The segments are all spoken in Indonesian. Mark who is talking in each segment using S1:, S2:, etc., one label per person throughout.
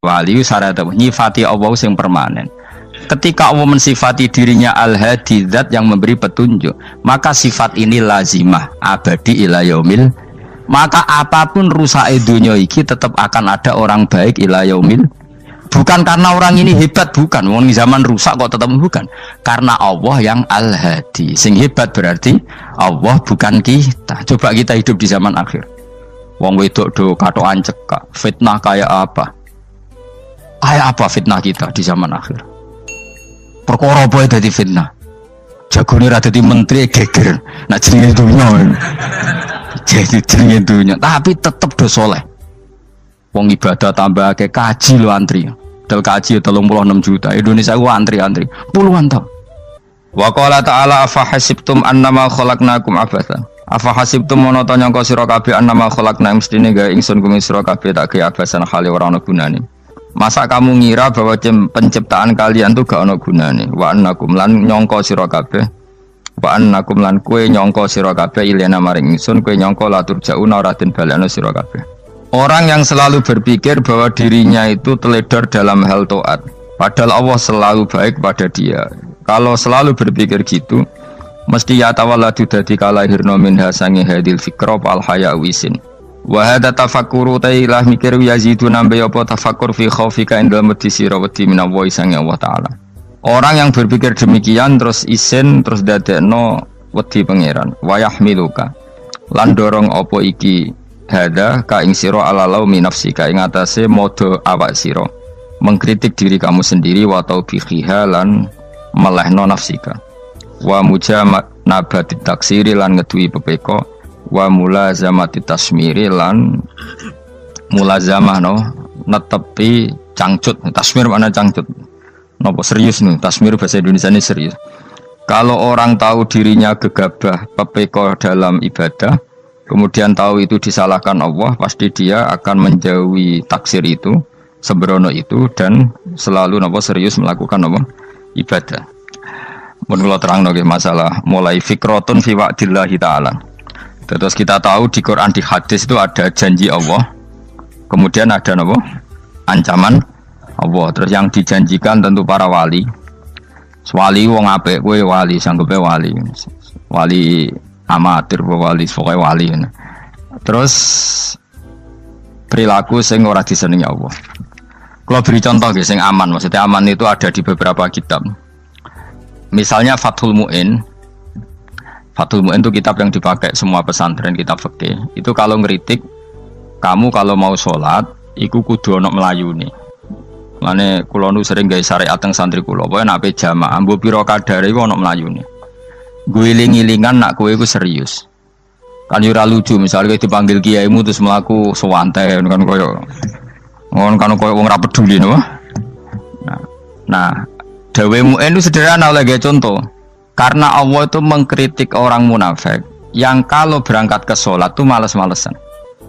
S1: Wali syarat nyifati Allah sing permanen. Ketika Allah mensifati dirinya Al-Hadi, zat yang memberi petunjuk, maka sifat ini lazimah abadi ila yaumil. Maka apapun rusak dunia iki tetap akan ada orang baik ila yaumil. Bukan karena orang ini hebat, bukan. Wong zaman rusak kok tetap bukan. Karena Allah yang Al-Hadi. Sing hebat berarti Allah bukan kita. Coba kita hidup di zaman akhir. Wong wedok do katokan cekak. Fitnah kayak apa? Kayak apa fitnah kita di zaman akhir? Perkara apa dadi fitnah? Jagone ra dadi menteri geger. Nah jenenge dunya. Jadi jenenge dunya, tapi tetep do saleh. Wong ibadah tambah ke kaji lo antri. Del kaji 36 juta. Indonesia gua antri-antri puluhan tahun. Wa qala ta'ala afa hasibtum annama khalaqnakum abatha. Afa hasibtum monoto nyangka sira kabeh annama khalaqna mestine gawe ingsun kuwi sira kabeh tak gawe abasan khali ora ana gunane. Masa kamu ngira bahwa penciptaan kalian tuh gak ana gunane. Wa annakum lan nyangka sira kabeh. Wa annakum lan kowe nyangka sira kabeh ilena maring ingsun kowe nyangka latur jauna ora den balekno sira kabeh. Orang yang selalu berpikir bahwa dirinya itu teledor dalam hal taat, padahal Allah selalu baik pada dia. Kalau selalu berpikir gitu, mesti ya tawalladu dadi kalahirna minha sange hadil fikra al haya wisin. Wa hadza tafakkuru tailah mikir yazidu nambe apa tafakkur fi khaufika indal mudisi rawati minallahi sange Allah taala. Orang yang berpikir demikian terus isin terus dadekno wedi pangeran. Wa yahmiluka lan dorong apa iki hada ka ing sira alalau minafsika ing atase modo awak sira mengkritik diri kamu sendiri wa taubihiha lan melehno nafsika wa mujamabati taksiri lan ngeduwi pepeko wa mulazamati tasmiri lan mulazamah no netepi cangcut. Tasmir mana cangcut nopo serius nih tasmir bahasa Indonesia ini serius. Kalau orang tahu dirinya gegabah pepeko dalam ibadah kemudian tahu itu disalahkan Allah, pasti dia akan menjauhi taksir itu, sembrono itu, dan selalu serius melakukan ibadah. Menurut terang masalah mulai fikrotun fi wa'dillahi ta'ala. Terus kita tahu di Quran di hadis itu ada janji Allah, kemudian ada ancaman Allah. Terus yang dijanjikan tentu para wali. Wali wong apik kowe wali, sanggepe wali. Wali amatir wali pokoknya wali. Terus perilaku sing ora disenengi Allah. Kalau beri contoh sing aman, maksudnya aman itu ada di beberapa kitab. Misalnya Fathul Mu'in. Fathul Mu'in itu kitab yang dipakai semua pesantren, kitab fikih. Itu kalau ngeritik kamu kalau mau sholat iku kudu ana melayune. Mane kula nu sering gawe syariat teng santri kula, pokoke nek jamaah mbok pira kadare iku ana melayune. Guling-gilingan nak kowe iku serius. Kan yo ora lucu misalnya dipanggil kiaimu terus mlaku sewantai kan koyo wong ora peduli no. Nah, dawemu itu sederhana lagi contoh. Karena Allah itu mengkritik orang munafik yang kalau berangkat ke sholat tuh malas-malesan.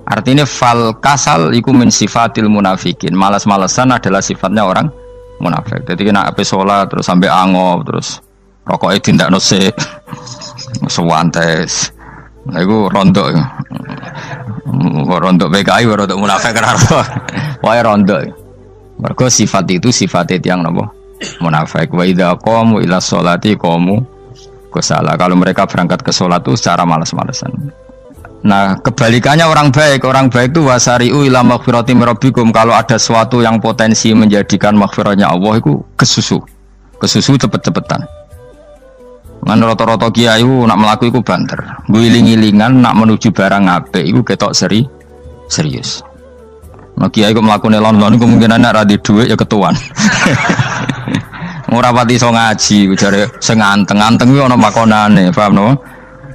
S1: Artinya fal kasal iku min sifatil munafikin. Malas-malesan adalah sifatnya orang munafik. Jadi kena ape sholat terus sampai angop terus rokoknya tindak nose sewantes. Nah, itu rontok. Rontok PKI, rontok munafik kenapa? Wah rontok. Mergo sifat itu sifatnya yang nopo munafik. Wa idza qamu ila sholati qamu kusala. Kalau mereka berangkat ke sholat itu secara malas-malesan. Nah kebalikannya orang baik itu wasari'u ila maghfirati rabbikum. Kalau ada sesuatu yang potensi menjadikan maghfirahnya Allah itu kesusu cepet-cepetan. Ngan rata-rata kiai nak melaku iku banter. Guling-gilingan nak menuju barang apik iku ketok serius. Nah kiai kok mlakune lon-lon kemungkinan nek ra di dhuwit ya ketuan. Ora pati iso ngaji jare sing anteng-anteng kuwi ana makonane, paham no?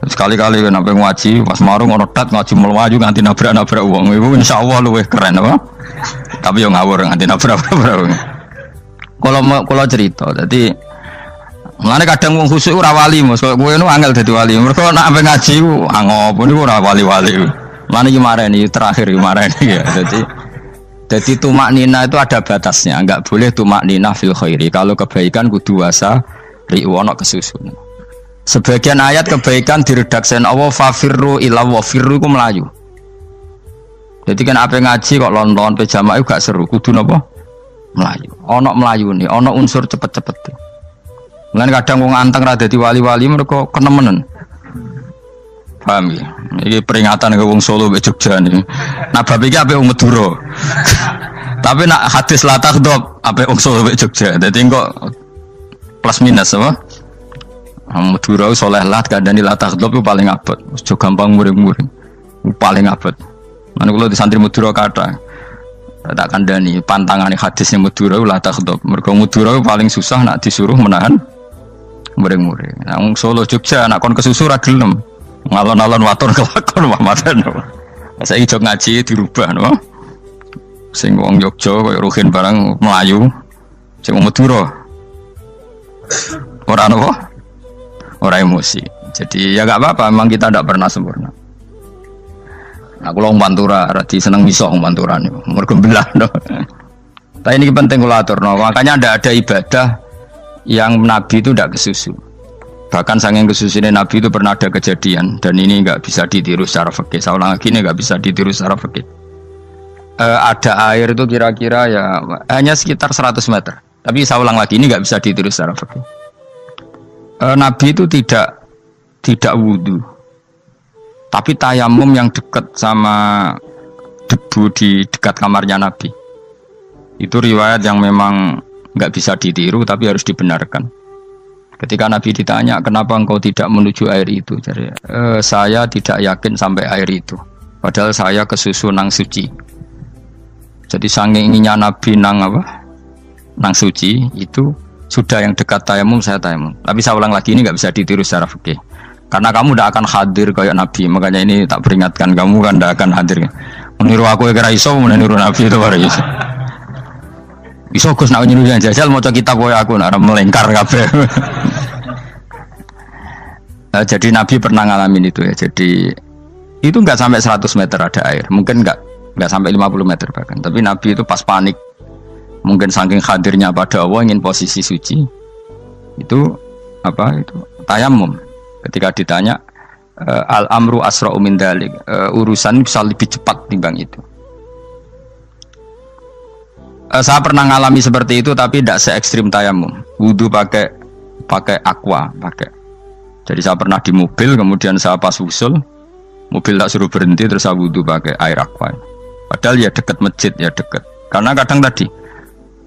S1: Sekali-kali nek ngaji pas marung ana tat ngaji mlayu nganti nabrak-nabrak wong. Iku insyaallah luwih keren apa? Tapi yo ngawur nganti nabrak-nabrak. Kalau cerita, jadi mulane kadang wong khusuk ora wali, Mas. Kowe nu angel dadi wali. Mergo nek ampe ngaji ku angop niku ora wali-wali. Mulane iki mareni terakhir iki mareni ya. Jadi tumak nina itu ada batasnya, enggak boleh tumak nina fil khairi. Kalau kebaikan kudu wasa ri'wana kesusun. Sebagian ayat kebaikan diredaksen Allah fafirru ila wa firru ku melayu. Jadi kan apa ngaji kok lon-lon pe jamaah gak seru, kudu napa? Melayu. Ono melayune, ono unsur cepet-cepet. Lan kadang wong anteng ra dadi wali-wali mereka kenemenen. Paham ya? Ini peringatan ke wong Solo mbek Jogja nih. Nah bab iki ape wong Madura. Tapi nak hadis la takhdab ape wong Solo mbek Jogja. Dadi kok plus minus apa? Madura soleh lah kandhani la takhdab itu paling abot. Aja gampang muring-muring. Paling abot. Lan kula di santri Madura kathah. Tak kandhani pantangane hadis ning Madura la takhdab. Mergo Madura paling susah nak disuruh menahan muring-muring. Nah wong Solo Jogja nak kon kesusu ra gelem. Ngalon-alon watur kelakon Muhammadan. Saiki jog ngaji dirubah no. Sing wong Jogja koyo Ruhin barang Melayu, sing wong Madura. Ora napa? Ora emosi. Jadi ya enggak apa-apa, memang kita tidak pernah sempurna. Nah, kula wong Pantura radi seneng miso wong Pantura niku. Mergo belah no. Tapi ini penting kula aturno, makanya ndak ada ibadah yang Nabi itu tidak kesusu. Bahkan saking kesusunya Nabi itu pernah ada kejadian dan ini nggak bisa ditiru secara fikih. Saya ulang lagi ini nggak bisa ditiru secara fikih. Ada air itu kira-kira ya hanya sekitar 100 meter. Tapi saya ulang lagi ini nggak bisa ditiru secara fikih. Nabi itu tidak wudu, tapi tayamum yang dekat sama debu di dekat kamarnya Nabi. Itu riwayat yang memang nggak bisa ditiru tapi harus dibenarkan. Ketika Nabi ditanya, kenapa engkau tidak menuju air itu? Jadi, saya tidak yakin sampai air itu. Padahal saya kesusu nang suci. Jadi saking inginnya Nabi nang apa? Nang suci itu sudah yang dekat tayamum saya tayamum. Tapi saya ulang lagi ini nggak bisa ditiru secara fikih. Karena kamu tidak akan hadir kayak Nabi. Makanya ini tak peringatkan kamu kan tidak akan hadir. Meniru aku yang kira iso, meniru Nabi itu baru iso. Iso Gus nak nyuruh jajal maca kitab koyo aku nak melengkar kabeh. Jadi Nabi pernah ngalamin itu ya. Jadi itu enggak sampai 100 meter ada air. Mungkin enggak sampai 50 meter bahkan. Tapi Nabi itu pas panik. Mungkin saking hadirnya pada Allah ingin posisi suci. Itu apa itu? Tayamum. Ketika ditanya al-amru asra'u min dzalik. Urusan bisa lebih cepat timbang itu. Saya pernah ngalami seperti itu tapi tidak se ekstrim tayamum. Wudu pakai aqua, pakai. Jadi saya pernah di mobil, kemudian saya pas usul, mobil tak suruh berhenti terus saya wudu pakai air aqua. Padahal ya dekat masjid ya dekat. Karena kadang tadi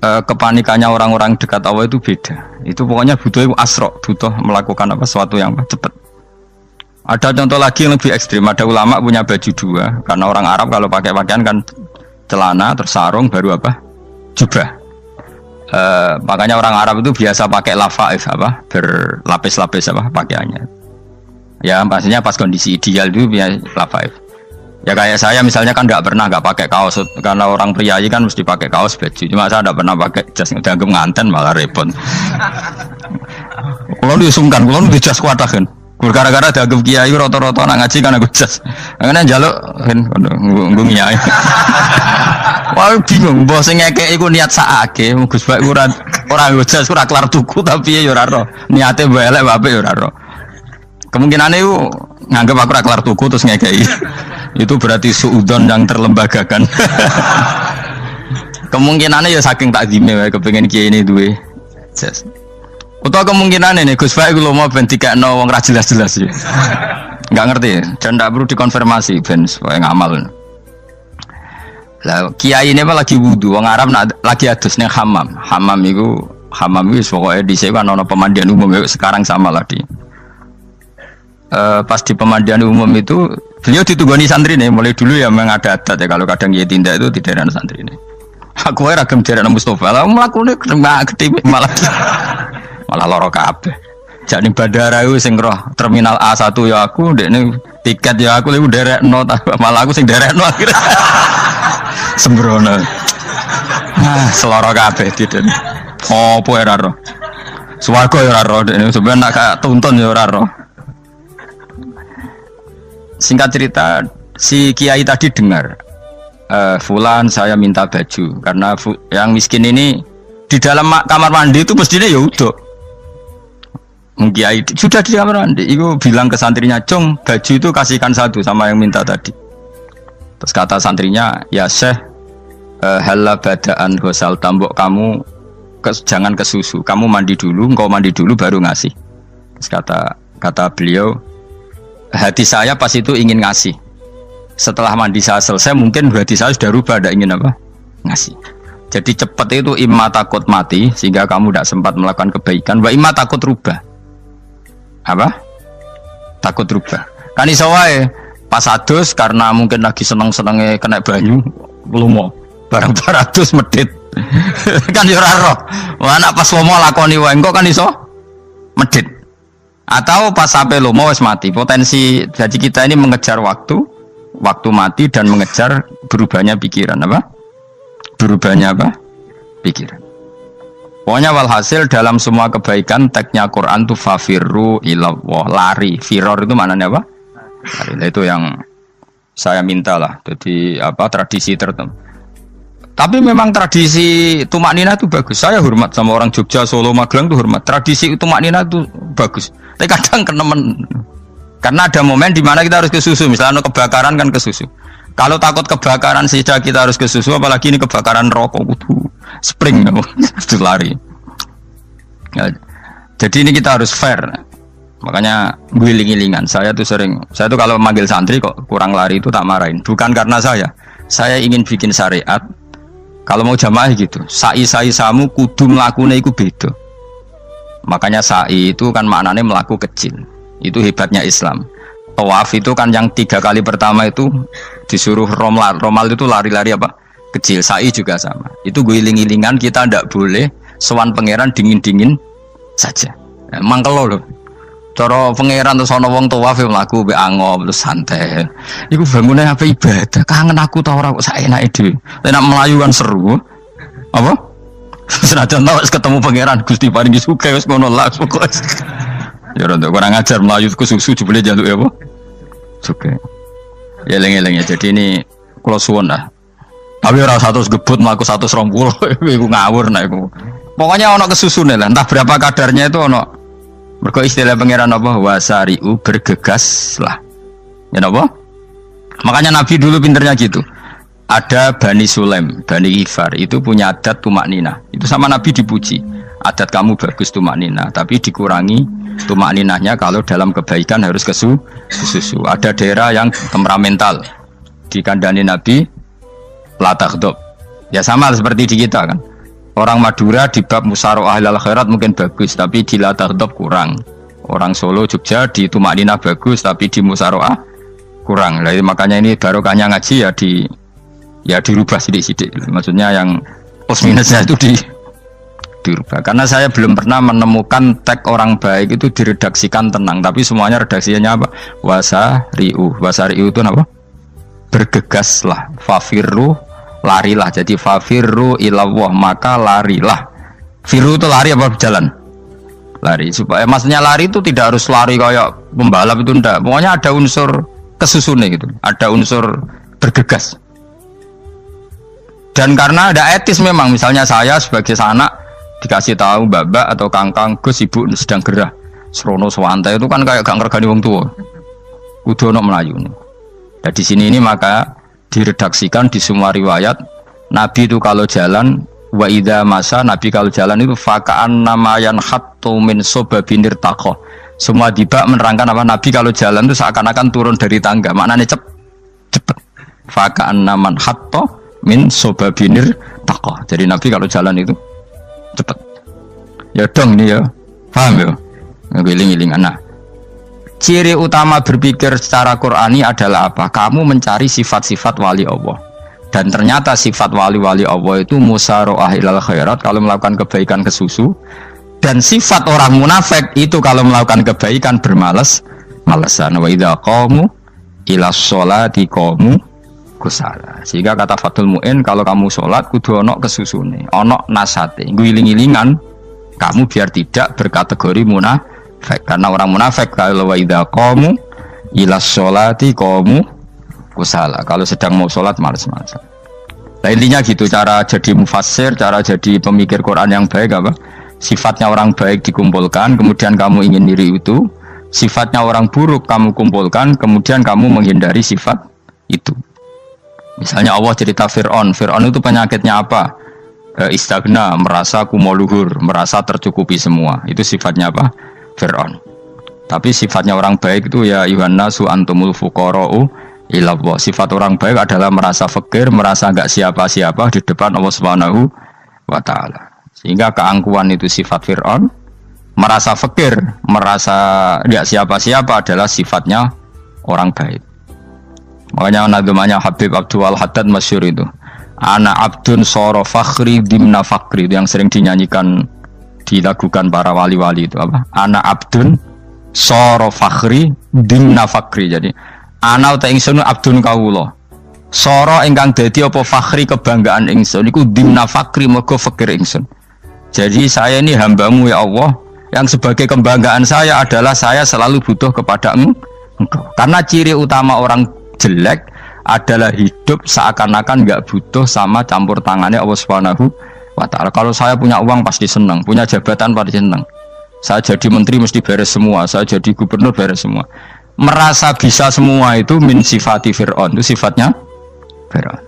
S1: kepanikannya orang-orang dekat Allah itu beda. Itu pokoknya butuh asro, butuh melakukan apa sesuatu yang cepat. Ada contoh lagi yang lebih ekstrim. Ada ulama punya baju dua, karena orang Arab kalau pakai pakaian kan celana terus sarung baru apa? Jubah. Makanya orang Arab itu biasa pakai lafaif apa berlapis-lapis apa pakaiannya. Ya pastinya pas kondisi ideal itu biasa lafaif. Ya kayak saya misalnya kan nggak pakai kaos karena orang priayi kan mesti pakai kaos baju. Cuma saya nggak pernah pakai jas dianggap nganten malah repot. Kalau disungkan, kalau di jas kuatakan. Gara-gara dianggap kiai rata-rata nak ngaji kan aku jas. Karena jaluk kan nggung kiai. Wah bingung, bos ngekek iku niat sakake, Gus Bak ora ngojas ora kelar tuku tapi ya ora ro. Niate elek apik ya ora ro. Kemungkinane iku nganggep aku ora kelar tuku terus ngekeki. Itu berarti suudzon yang terlembagakan. Kemungkinane ya saking takzime wae kepengin kiai ini duwe jas. Utawa kemungkinane nih Gus Bak iku lomo ben dikekno wong ra jelas-jelas ya. Enggak ngerti, dan ndak perlu dikonfirmasi ben supaya ngamal. Lah kiai ini lagi wudu, wong Arab lagi adus ning hammam. Hammam itu pokoknya di sini kan ana pemandian umum sekarang sama lah di. Pas di pemandian umum itu beliau ditugani santri nih, mulai dulu ya memang ada adat ya kalau kadang dia tindak itu di daerah santri nih. Aku ora ragam daerah Mustafa, lah mlakune gede malah loro kabeh. Jadi bandara itu sing roh terminal A1 ya aku, ndekne tiket ya aku lek derekno malah aku sing derekno akhirnya. Sembrono. Seloro kabeh diten. Opo ora ro. Swarga ya ora ro, dene sampeyan nak tuntun ya ora ro. Singkat cerita, si kiai tadi dengar fulan saya minta baju karena yang miskin ini di dalam kamar mandi itu mestinya ya udah. Kiai sudah di kamar mandi, itu bilang ke santrinya, "Cung, baju itu kasihkan satu sama yang minta tadi." Terus kata santrinya, "Ya Syekh, Halla badaan gosal tambok kamu jangan ke susu, kamu mandi dulu, engkau mandi dulu baru ngasih. Terus kata beliau, hati saya pas itu ingin ngasih. Setelah mandi saya selesai, mungkin hati saya sudah rubah, tidak ingin apa? Ngasih. Jadi cepat itu imma takut mati sehingga kamu tidak sempat melakukan kebaikan, wa imma takut rubah. Apa? Takut rubah. Kan iso wae pas adus karena mungkin lagi seneng-senenge kena banyu, lumo. Barang 200 medit. Kan yo ora roh. Anak pas lomo lakoni wae engko kan iso medit. Atau pas sampai lomo wis mati. Potensi jadi kita ini mengejar waktu mati dan mengejar berubahnya pikiran apa? Berubahnya apa? Pikiran. Pokoknya walhasil dalam semua kebaikan teksnya Quran itu fafirru ilallah, lari. Firor itu maknanya apa? Lari. Nah, itu yang saya minta lah. Jadi apa tradisi tertentu. Tapi memang tradisi tumak nina itu bagus. Saya hormat sama orang Jogja, Solo, Magelang itu hormat. Tradisi tumak nina itu bagus. Tapi kadang kenemen. Karena ada momen di mana kita harus ke susu. Misalnya kebakaran kan ke susu. Kalau takut kebakaran sehingga kita harus ke susu, apalagi ini kebakaran rokok, spring, itu lari. Ya, jadi ini kita harus fair. Makanya guling-gilingan. Saya tuh kalau manggil santri kok kurang lari itu tak marahin. Bukan karena saya ingin bikin syariat. Kalau mau jamaah gitu, sa'i samu kudu mlakune iku beda. Makanya sa'i itu kan maknanya melaku kecil. Itu hebatnya Islam. Tawaf itu kan yang 3 kali pertama itu disuruh romal itu lari-lari apa? Kecil. Sa'i juga sama. Itu guling-gilingan, kita ndak boleh sowan pangeran dingin-dingin saja. Emang kalau loh. Cara pangeran terus ana wong tawaf mlaku mbek angop terus santai. Iku bangune apa ibadah. Kangen aku ta ora kok saenake dhewe. Nek melayu kan seru. Apa? Senajan wis ketemu pangeran Gusti paringi sugih wis ngono lah pokoke. Ya ora kurang ajar melayu ku susu jebule njaluk ya apa? Sugih. Ya eling-eling ya. Jadi ini kula suwun lah. Tapi ora 100 gebut mlaku 120 iku ngawur nek iku. Pokoknya ana kesusune lah. Entah berapa kadarnya itu ana. Mergo istilah pangeran apa wasari'u bergegas lah. Ya apa? Makanya Nabi dulu pinternya gitu. Ada Bani Sulaim, Bani Ghifar itu punya adat tumak nina. Itu sama Nabi dipuji. Adat kamu bagus tumak nina, tapi dikurangi tumak ninahnya kalau dalam kebaikan harus ke susu. Ada daerah yang temperamental. Dikandani Nabi la taghdab. Ya sama seperti di kita kan. Orang Madura di bab musyawarah ahlal khairat mungkin bagus, tapi di la taghdab kurang. Orang Solo, Jogja di tumak nina bagus, tapi di musyawarah kurang. Jadi makanya ini barokahnya ngaji ya dirubah sidik-sidik. Maksudnya yang plus minusnya itu dirubah. Karena saya belum pernah menemukan tag orang baik itu diredaksikan tenang, tapi semuanya redaksinya apa? Wasari'u. Wasari'u itu apa? Bergegaslah. Fafirru, larilah. Jadi fafirru ilallah, maka larilah. Firu itu lari apa berjalan? Lari. Supaya maksudnya lari itu tidak harus lari kayak pembalap itu enggak. Pokoknya ada unsur kesusunnya gitu. Ada unsur bergegas. Dan karena ada etis memang, misalnya saya sebagai anak dikasih tahu babak atau kangkang Gus ibu sedang gerah. Serono swantai itu kan kayak gak ngergani wong tua. Kudu ono Melayu. Nah di sini ini maka diredaksikan di semua riwayat Nabi itu kalau jalan wa idza masa, Nabi kalau jalan itu fakaan namayan hattu min sobabinir taqo. Semua dibak menerangkan apa Nabi kalau jalan itu seakan-akan turun dari tangga. Maknanya cepet. Fakaan naman hatto min sobabinir taqo. Jadi Nabi kalau jalan itu cepet. Ya dong ini ya. Paham ya? Ngiling-ngilingan. Nah, ciri utama berpikir secara Qur'ani adalah apa? Kamu mencari sifat-sifat wali Allah. Dan ternyata sifat wali-wali Allah itu musyaroah ilal khairat, kalau melakukan kebaikan ke susu. Dan sifat orang munafik itu kalau melakukan kebaikan bermalas-malasan. Wa idza qamu ilas sholati qamu kusala. Sehingga kata Fathul Mu'in, kalau kamu sholat kudu ono kesusune, ono nasate, guling-gilingan kamu biar tidak berkategori munafik. Karena orang munafik kalau wa idza qamu ilas sholati qamu kusala, kalau sedang mau sholat malas-malasan. Nah intinya gitu, cara jadi mufassir, cara jadi pemikir Quran yang baik apa? Sifatnya orang baik dikumpulkan, kemudian kamu ingin diri itu. Sifatnya orang buruk kamu kumpulkan, kemudian kamu menghindari sifat itu. Misalnya Allah cerita Fir'aun. Fir'aun itu penyakitnya apa? Istagna, merasa kumoluhur, merasa tercukupi semua. Itu sifatnya apa? Fir'aun. Tapi sifatnya orang baik itu ya Yuhannasu antumul fuqara'u ilallah. Sifat orang baik adalah merasa fakir, merasa enggak siapa-siapa di depan Allah Subhanahu wa taala. Sehingga keangkuhan itu sifat Fir'aun, merasa fakir, merasa enggak siapa-siapa adalah sifatnya orang baik. Makanya nadumanya Habib Abdul Haddad masyhur itu. Ana abdun soro fakhri dimna fakri, itu yang sering dinyanyikan dilakukan para wali-wali itu apa? Ana abdun soro fakhri dimna fakri. Jadi ana uta ingsun abdun kawula. Soro ingkang dadi apa fakhri kebanggaan ingsun iku dimna fakri mergo fakir ingsun. Jadi saya ini hambamu ya Allah, yang sebagai kebanggaan saya adalah saya selalu butuh kepada Engkau. Karena ciri utama orang jelek adalah hidup seakan-akan nggak butuh sama campur tangannya Allah Subhanahu wa taala. Kalau saya punya uang pasti senang, punya jabatan pasti senang. Saya jadi menteri mesti beres semua, saya jadi gubernur beres semua. Merasa bisa semua itu min sifati Fir'aun, itu sifatnya Fir'aun.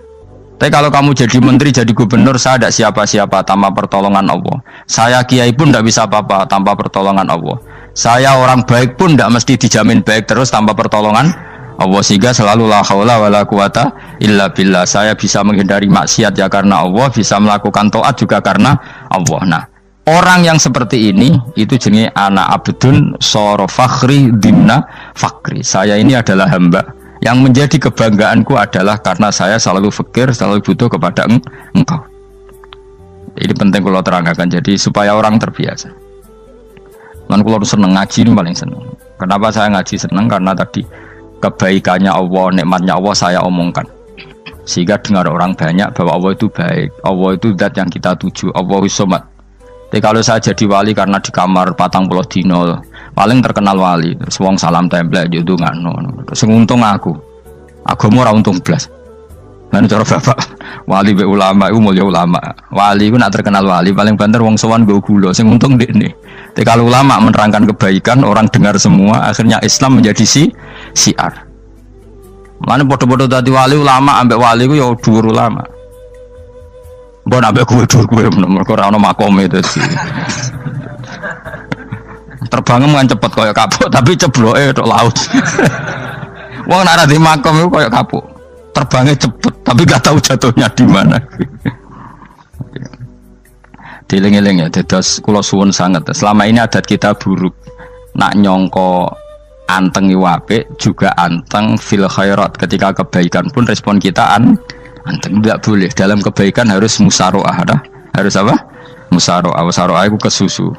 S1: Tapi kalau kamu jadi menteri, jadi gubernur, saya tidak siapa-siapa tanpa pertolongan Allah. Saya kiai pun tidak bisa apa-apa tanpa pertolongan Allah. Saya orang baik pun tidak mesti dijamin baik terus tanpa pertolongan Allah, sehingga selalu la haula wala quwata illa billah. Saya bisa menghindari maksiat ya karena Allah, bisa melakukan taat juga karena Allah. Nah, orang yang seperti ini itu jenis ana abdun soro fakhri dimna fakri. Saya ini adalah hamba yang menjadi kebanggaanku adalah karena saya selalu fakir, selalu butuh kepada Engkau. Ini penting kalau terangkan, jadi supaya orang terbiasa. Man kalau seneng ngaji ini paling seneng. Kenapa saya ngaji seneng? Karena tadi kebaikannya Allah, nikmatnya Allah saya omongkan, sehingga dengar orang banyak bahwa Allah itu baik, Allah itu zat yang kita tuju, Allahu Somad. Tapi kalau saya jadi wali karena di kamar 40 dino paling terkenal wali, terus wong salam template yo ndongakno, terus untung aku ora untung blas. Lan cara bapak wali be ulama iku mulya ulama, wali iku nak terkenal wali paling banter wong sowan nggo gula, sing untung ndekne. Tapi kalau ulama menerangkan kebaikan, orang dengar semua, akhirnya Islam menjadi siar. Mana bodoh-bodoh tadi wali ulama, ambek wali ku ya dhuwur ulama. Mbon ambek kuwe dhuwur kuwe mergo ora ono makome itu sih. Terbangem kan cepet koyo kapuk, tapi cebloke tok laut. Wong nek ora di makom iku koyo kapuk. Terbangnya cepet, tapi gak tahu jatuhnya di mana. Dieling-eling ya, dados kula suwun sangat. Selama ini adat kita buruk. Nak nyongko anteng apik juga anteng fil khairat. Ketika kebaikan pun respon kita anteng, tidak boleh. Dalam kebaikan harus musaroah, harus apa? Musaroah. Musaroah itu kesusu.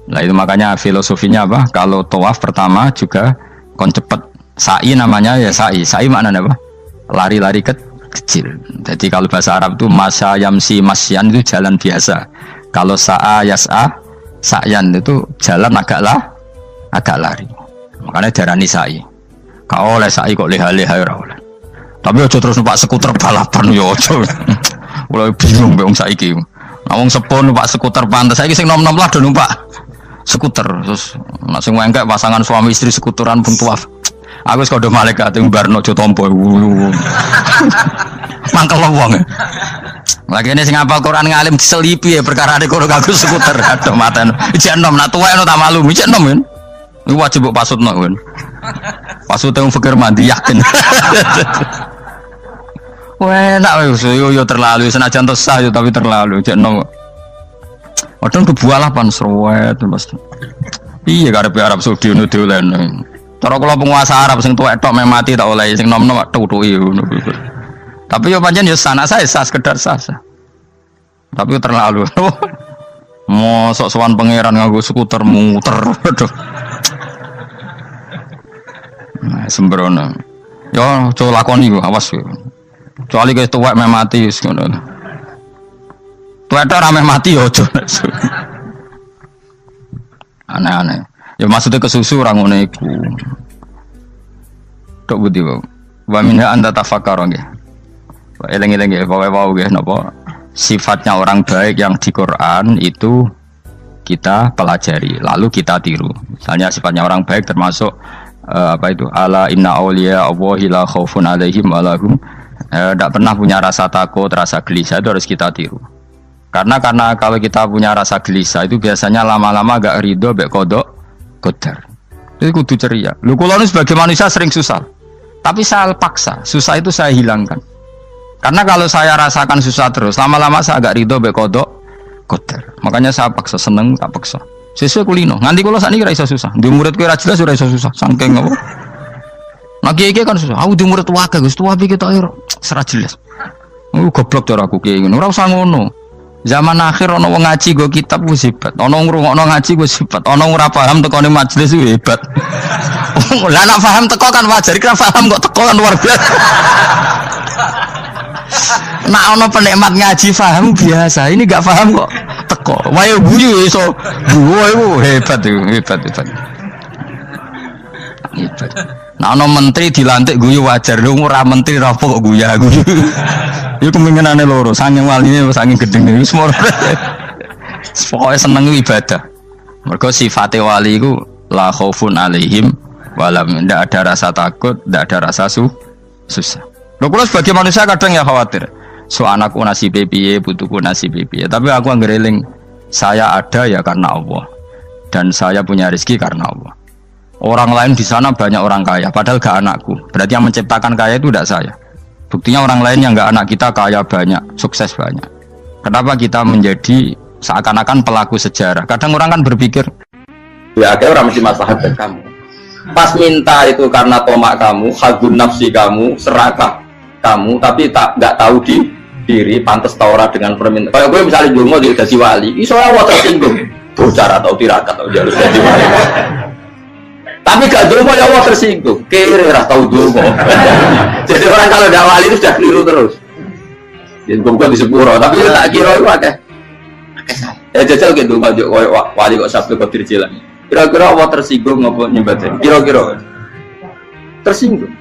S1: Nah itu makanya filosofinya apa? Kalau tawaf pertama juga kon cepet. Sa'i namanya ya sa'i. Sa'i maknanya apa? Lari-lari kecil. Jadi kalau bahasa Arab itu masya yamsi masyan itu jalan biasa. Kalau sa'a yas'a sa'yan itu jalan agak lari. Makanya darani sa'i. Kau oleh sa'i kok leha-leha ora oleh. Tapi aja terus numpak skuter balapan yo aja. Mulai bingung mbek wong saiki. Wong sepuh numpak skuter pantes. Saiki sing nom-nom lah do numpak skuter. Terus nek sing wengkek pasangan suami istri skuteran pun tuaf. Aku wis kodho malaikat ing barno aja tampa. Mangkel wong. Lagi ini sing hafal Quran ngalim diselipi ya perkara ade kono kanggo skuter. Aduh maten. Ijek enom nak tuwek tak malu. Ijek enom kan. Iku wajib mbok pasutno kan. Pasute wong fikir mandi yakin. Wah, enak yo terlalu senajan tosah yo tapi terlalu ijek enom. Padahal kebualah pan sruwet Mas. Iya karepe Arab Saudi ngono dolen. Cara kula penguasa Arab sing tuwek tok mati tak oleh sing nom-nom tutuki ngono. Tapi yo pancen yo sanak saya sekedar sasa. Tapi yo terlalu. Mosok sowan pangeran nganggo skuter muter. Aduh. Nah, sembrono. Yo coba lakoni yo awas yo. Kecuali wis tuwek mati wis ngono. Tuwek tok rame mati yo aja. Aneh-aneh. Ya maksudnya kesusu orang ngono iku. Tok budi wae. Wa minha anta tafakkar nggih. Eleng-eleng nggih, wae-wae nggih napa? Sifatnya orang baik yang di Quran itu kita pelajari, lalu kita tiru. Misalnya sifatnya orang baik termasuk apa itu? Ala inna auliya Allahi la khaufun alaihim wa lahum Tidak pernah punya rasa takut, rasa gelisah itu harus kita tiru. Karena kalau kita punya rasa gelisah itu biasanya lama-lama agak ridho, bek kodok, kodar. Itu kudu ceria. Lu kalau sebagai manusia sering susah, tapi saya paksa, susah itu saya hilangkan. Karena kalau saya rasakan susah terus, lama-lama saya agak ridho, bek kodok, kodar. Makanya saya paksa, seneng tak paksa. Sesuai kulino. Nganti kalau saat ini kira iso susah. Di murid kira jelas sudah iso susah. Sangking apa? Nah kiai kan susah. Aku di murid tua Gus tua pikir tak air serah jelas. Goblok cara aku kiai ngono. Ora usah ngono. Zaman akhir ono wong ngaji go kitab wis hebat. Ono ngrungokno ngaji wis hebat. Ono ora paham tekone majelis wis hebat. Lah nek paham teko kan wajar, kira paham kok teko kan luar biasa. Nak ono penikmat ngaji paham biasa. Ini enggak paham kok teko. Wae guyu iso. Guyu hebat itu, hebat. Hebat. Nah ono menteri dilantik guyu wajar. Lu ora menteri ra kok guyu. Iku kemungkinane loro, saking waline saking gedene wis moro. Pokoke seneng ibadah. Mergo sifate wali iku la khaufun alaihim walam, ndak ada rasa takut, ndak ada rasa susah. Lho kula sebagai manusia kadang ya khawatir. So anakku nasibe piye, putuku nasibe piye. Tapi aku anggereling saya ada ya karena Allah. Dan saya punya rezeki karena Allah. Orang lain di sana banyak orang kaya, padahal gak anakku. Berarti yang menciptakan kaya itu tidak saya. Buktinya orang lain yang nggak anak kita kaya banyak, sukses banyak. Kenapa kita menjadi seakan-akan pelaku sejarah? Kadang orang kan berpikir, ya akhirnya orang mesti maslahat ke kamu. Pas minta itu karena tomak kamu, hadun nafsi kamu, serakah kamu, tapi nggak tahu diri, pantas taura dengan permintaan. Kalau gue misalnya dulu dia jadi wali, iso awal tersinggung, bocor atau tirakat atau jalur jadi wali. Tapi gak dulu ya Allah tersinggung, kira tahu dulu. Jadi orang kalau tidak wali itu sudah keliru terus. Jadi bukan di sepuro, tapi tak kira itu ada. Jajal gitu maju wali kok sabtu kok dirjilan. Kira-kira Allah tersinggung ngapa nyembah? Kira-kira tersinggung.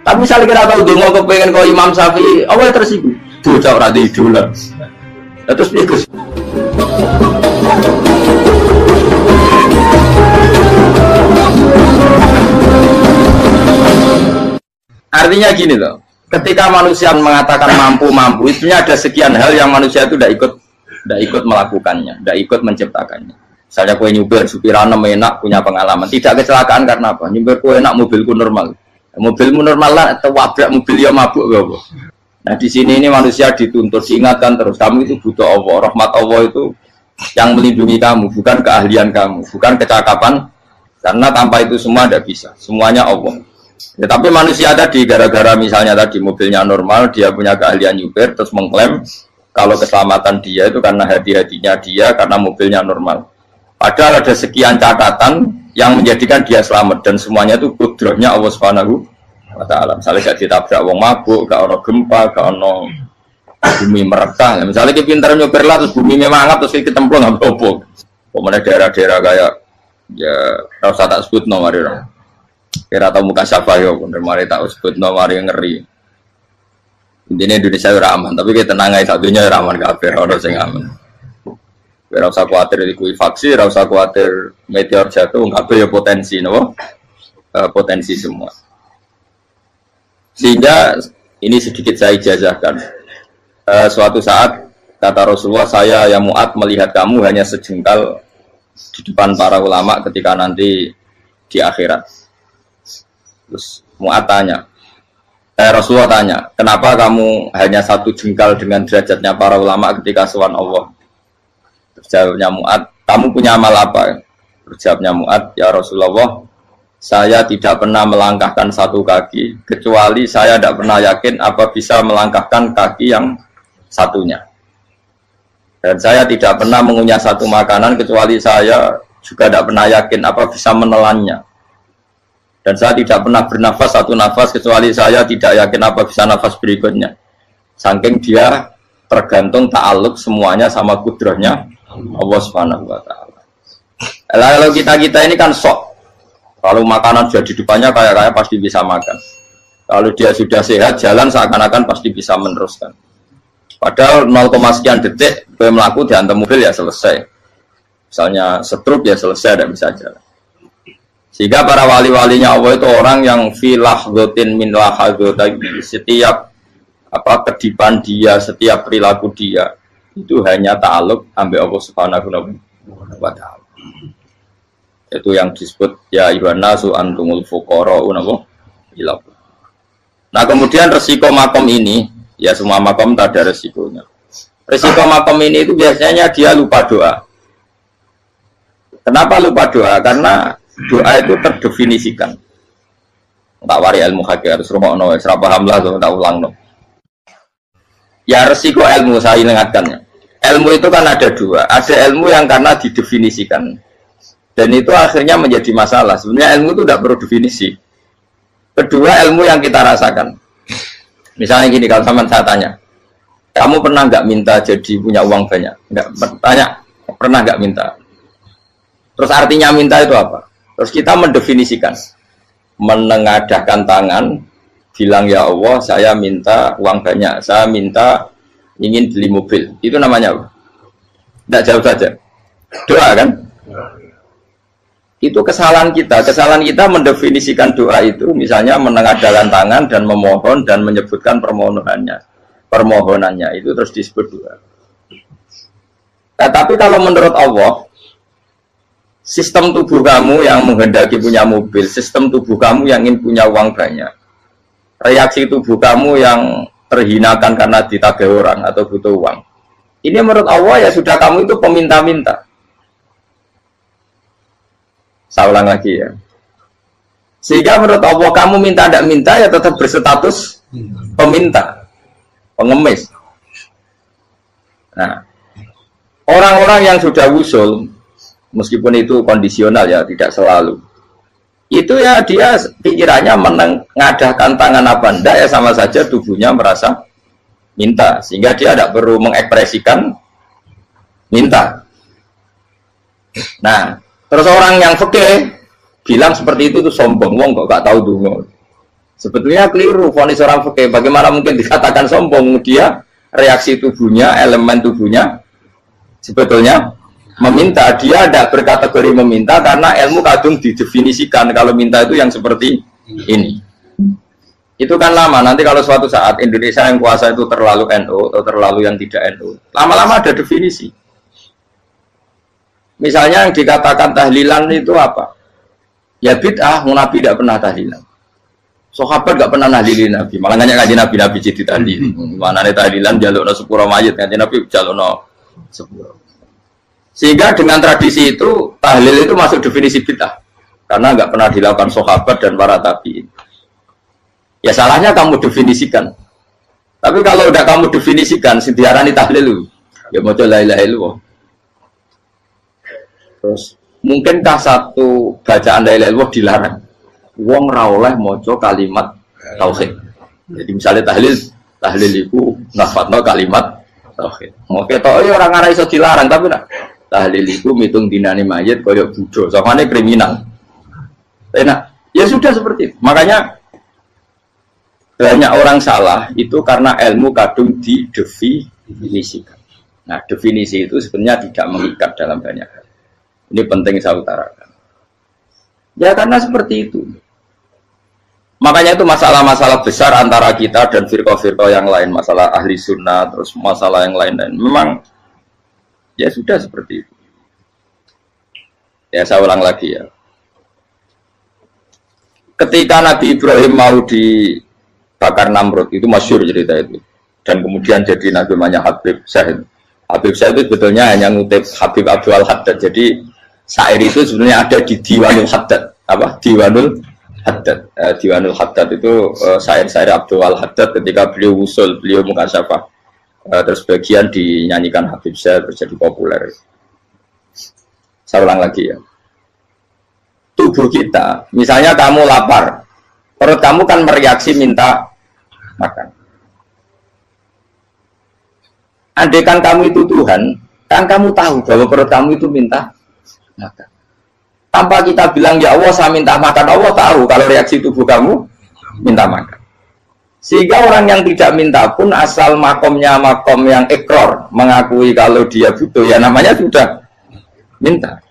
S1: Tapi misalnya kita tahu dulu kok pengen kau Imam Syafi'i, Allah tersinggung. Bocah ora di idola. Terus ikut. Artinya gini loh, ketika manusia mengatakan mampu, itu ada sekian hal yang manusia itu tidak ikut melakukannya, tidak ikut menciptakannya. Misalnya kue nyupir, supirana enak, punya pengalaman, tidak kecelakaan karena apa? Nyupir kue enak, mobilku normal, mobilmu normal lah, atau wabrak mobil ya mabuk gak. Nah di sini ini manusia dituntut, diingatkan terus, kamu itu butuh Allah, rahmat Allah itu yang melindungi kamu, bukan keahlian kamu, bukan kecakapan, karena tanpa itu semua tidak bisa, semuanya Allah. Ya, tapi manusia tadi gara-gara misalnya tadi mobilnya normal, dia punya keahlian nyupir, terus mengklaim kalau keselamatan dia itu karena hati-hatinya dia, karena mobilnya normal. Padahal ada sekian catatan yang menjadikan dia selamat dan semuanya itu kudrahnya Allah Subhanahu wa Ta'ala. Misalnya gak ditabrak wong mabuk, gak ono gempa, gak ono bumi merekah. Misalnya kita pintar nyupir lah terus bumi mangap terus kita templung nggak apa-apa. Kemudian daerah-daerah kayak ya rasa tak sebut nomor itu. Kira tahu muka siapa yo, bener mari tak sebut nomor yang ngeri. Intinya Indonesia ora aman, tapi kita tenang aja satunya ora aman kabeh, ora sing aman. Ora usah kuwatir likuifaksi, ora usah kuwatir meteor jatuh, kabeh ya potensi nopo? Potensi semua. Sehingga ini sedikit saya ijazahkan. Suatu saat kata Rasulullah, saya yang Mu'ad melihat kamu hanya sejengkal di depan para ulama ketika nanti di akhirat. Terus Mu'ad tanya, Rasulullah tanya, kenapa kamu hanya satu jengkal dengan derajatnya para ulama ketika sowan Allah? Terus jawabnya Mu'ad, kamu punya amal apa? Terus jawabnya Mu'ad, ya Rasulullah, saya tidak pernah melangkahkan satu kaki, kecuali saya tidak pernah yakin apa bisa melangkahkan kaki yang satunya. Dan saya tidak pernah mengunyah satu makanan, kecuali saya juga tidak pernah yakin apa bisa menelannya. Dan saya tidak pernah bernafas satu nafas kecuali saya tidak yakin apa bisa nafas berikutnya. Saking dia tergantung ta'aluk semuanya sama kudrahnya Allah Subhanahu wa Ta'ala. Kalau kita ini kan sok. Kalau makanan sudah di depannya kayak pasti bisa makan. Kalau dia sudah sehat jalan seakan-akan pasti bisa meneruskan. Padahal 0, sekian detik gue melaku dihantam mobil ya selesai. Misalnya stroke ya selesai, tidak bisa jalan.
S2: Sehingga para wali-walinya Allah itu orang yang fi lahzatin min lahadzati, setiap kedipan dia, setiap perilaku dia itu hanya ta'alluq ambil Allah Subhanahu wa ta'ala. Itu yang disebut ya ayyuhan nasu antumul fuqara'u ila. Nah, kemudian resiko makom ini, ya semua makom tak ada resikonya. Resiko makom ini itu biasanya dia lupa doa. Kenapa lupa doa? Karena doa itu terdefinisikan. Tak wari ilmu hakikat harus rumakno, ora paham lah tak ulangno. Ya resiko ilmu saya ingatkannya. Ilmu itu kan ada dua. Ada ilmu yang karena didefinisikan. Dan itu akhirnya menjadi masalah. Sebenarnya ilmu itu tidak perlu definisi. Kedua, ilmu yang kita rasakan. Misalnya gini, kalau sama saya tanya, kamu pernah nggak minta jadi punya uang banyak? Nggak tanya, pernah nggak minta? Terus artinya minta itu apa? Terus kita mendefinisikan, menengadahkan tangan, bilang ya Allah, saya minta uang banyak, saya minta ingin beli mobil. Itu namanya apa? Tidak jauh saja. Doa kan? Itu kesalahan kita. Kesalahan kita mendefinisikan doa itu, misalnya menengadahkan tangan dan memohon dan menyebutkan permohonannya itu terus disebut doa. Nah, tapi kalau menurut Allah, sistem tubuh kamu yang menghendaki punya mobil, sistem tubuh kamu yang ingin punya uang banyak, reaksi tubuh kamu yang terhinakan karena ditagih orang atau butuh uang, ini menurut Allah ya sudah kamu itu peminta-minta. Saya ulang lagi ya. Sehingga menurut Allah kamu minta tidak minta ya tetap berstatus peminta, pengemis. Nah, orang-orang yang sudah wusul, meskipun itu kondisional ya, tidak selalu. Itu ya dia pikirannya menengadahkan tangan apa enggak ya sama saja tubuhnya merasa minta. Sehingga dia tidak perlu mengekspresikan minta. Nah, terus orang yang fikih bilang seperti itu tuh sombong, wong kok gak tahu dungo. Sebetulnya keliru vonis orang fikih. Bagaimana mungkin dikatakan sombong? Dia reaksi tubuhnya, elemen tubuhnya sebetulnya meminta. Dia tidak berkategori meminta karena ilmu kadung didefinisikan kalau minta itu yang seperti ini. Itu kan lama. Nanti kalau suatu saat Indonesia yang kuasa itu terlalu NU atau terlalu yang tidak NU, lama-lama ada definisi. Misalnya yang dikatakan tahlilan itu apa? Ya bid'ah, Nabi tidak pernah tahlilan. Sahabat tidak pernah nahlilin Nabi. Malah nanya kaji Nabi jadi tahlil. Mana nih tahlilan jalukno sepuro mayit, kaji Nabi jalukno sepuro. Sehingga dengan tradisi itu tahlil itu masuk definisi bid'ah. Karena nggak pernah dilakukan sahabat dan para tabi'in. Ya salahnya kamu definisikan. Tapi kalau udah kamu definisikan, diarani tahlil, ya mau la ilaha illallah. Terus mungkinkah satu bacaan la ilaha illallah dilarang? Wong ra oleh maca kalimat tauhid. Jadi misalnya tahlil itu nafatno kalimat tauhid. Oke tok ya orang ora iso dilarang tapi nak tahlil itu mitung dinane mayit kaya budo. Samane kriminal. Enak. Ya sudah seperti itu. Makanya banyak orang salah itu karena ilmu kadung didefinisikan. Nah, definisi itu sebenarnya tidak mengikat dalam banyak hal. Ini penting saya utarakan. Ya karena seperti itu. Makanya itu masalah-masalah besar antara kita dan firqah-firqah yang lain. Masalah ahli sunnah, terus masalah yang lain-lain. Memang, ya sudah seperti itu. Ya saya ulang lagi ya. Ketika Nabi Ibrahim mau dibakar Namrud, itu masyhur cerita itu. Dan kemudian jadi namanya Habib Syahid. Habib Syahid itu sebetulnya hanya ngutip Habib Abdul Haddad. Jadi syair itu sebenarnya ada di Diwanul Haddad. Apa? Diwanul Haddad. Diwanul Haddad itu syair-syair Abdul Haddad ketika beliau usul, beliau mukasyafah. Terus bagian dinyanyikan Habib Syahid terjadi populer. Saya ulang lagi ya. Tubuh kita, misalnya kamu lapar, perut kamu kan mereaksi minta makan. Andaikan kamu itu Tuhan, kan kamu tahu bahwa perut kamu itu minta makan. Tanpa kita bilang ya Allah saya minta makan, Allah tahu kalau reaksi tubuh kamu minta makan. Sehingga orang yang tidak minta pun asal makomnya makom yang ikrar, mengakui kalau dia butuh, ya namanya sudah minta.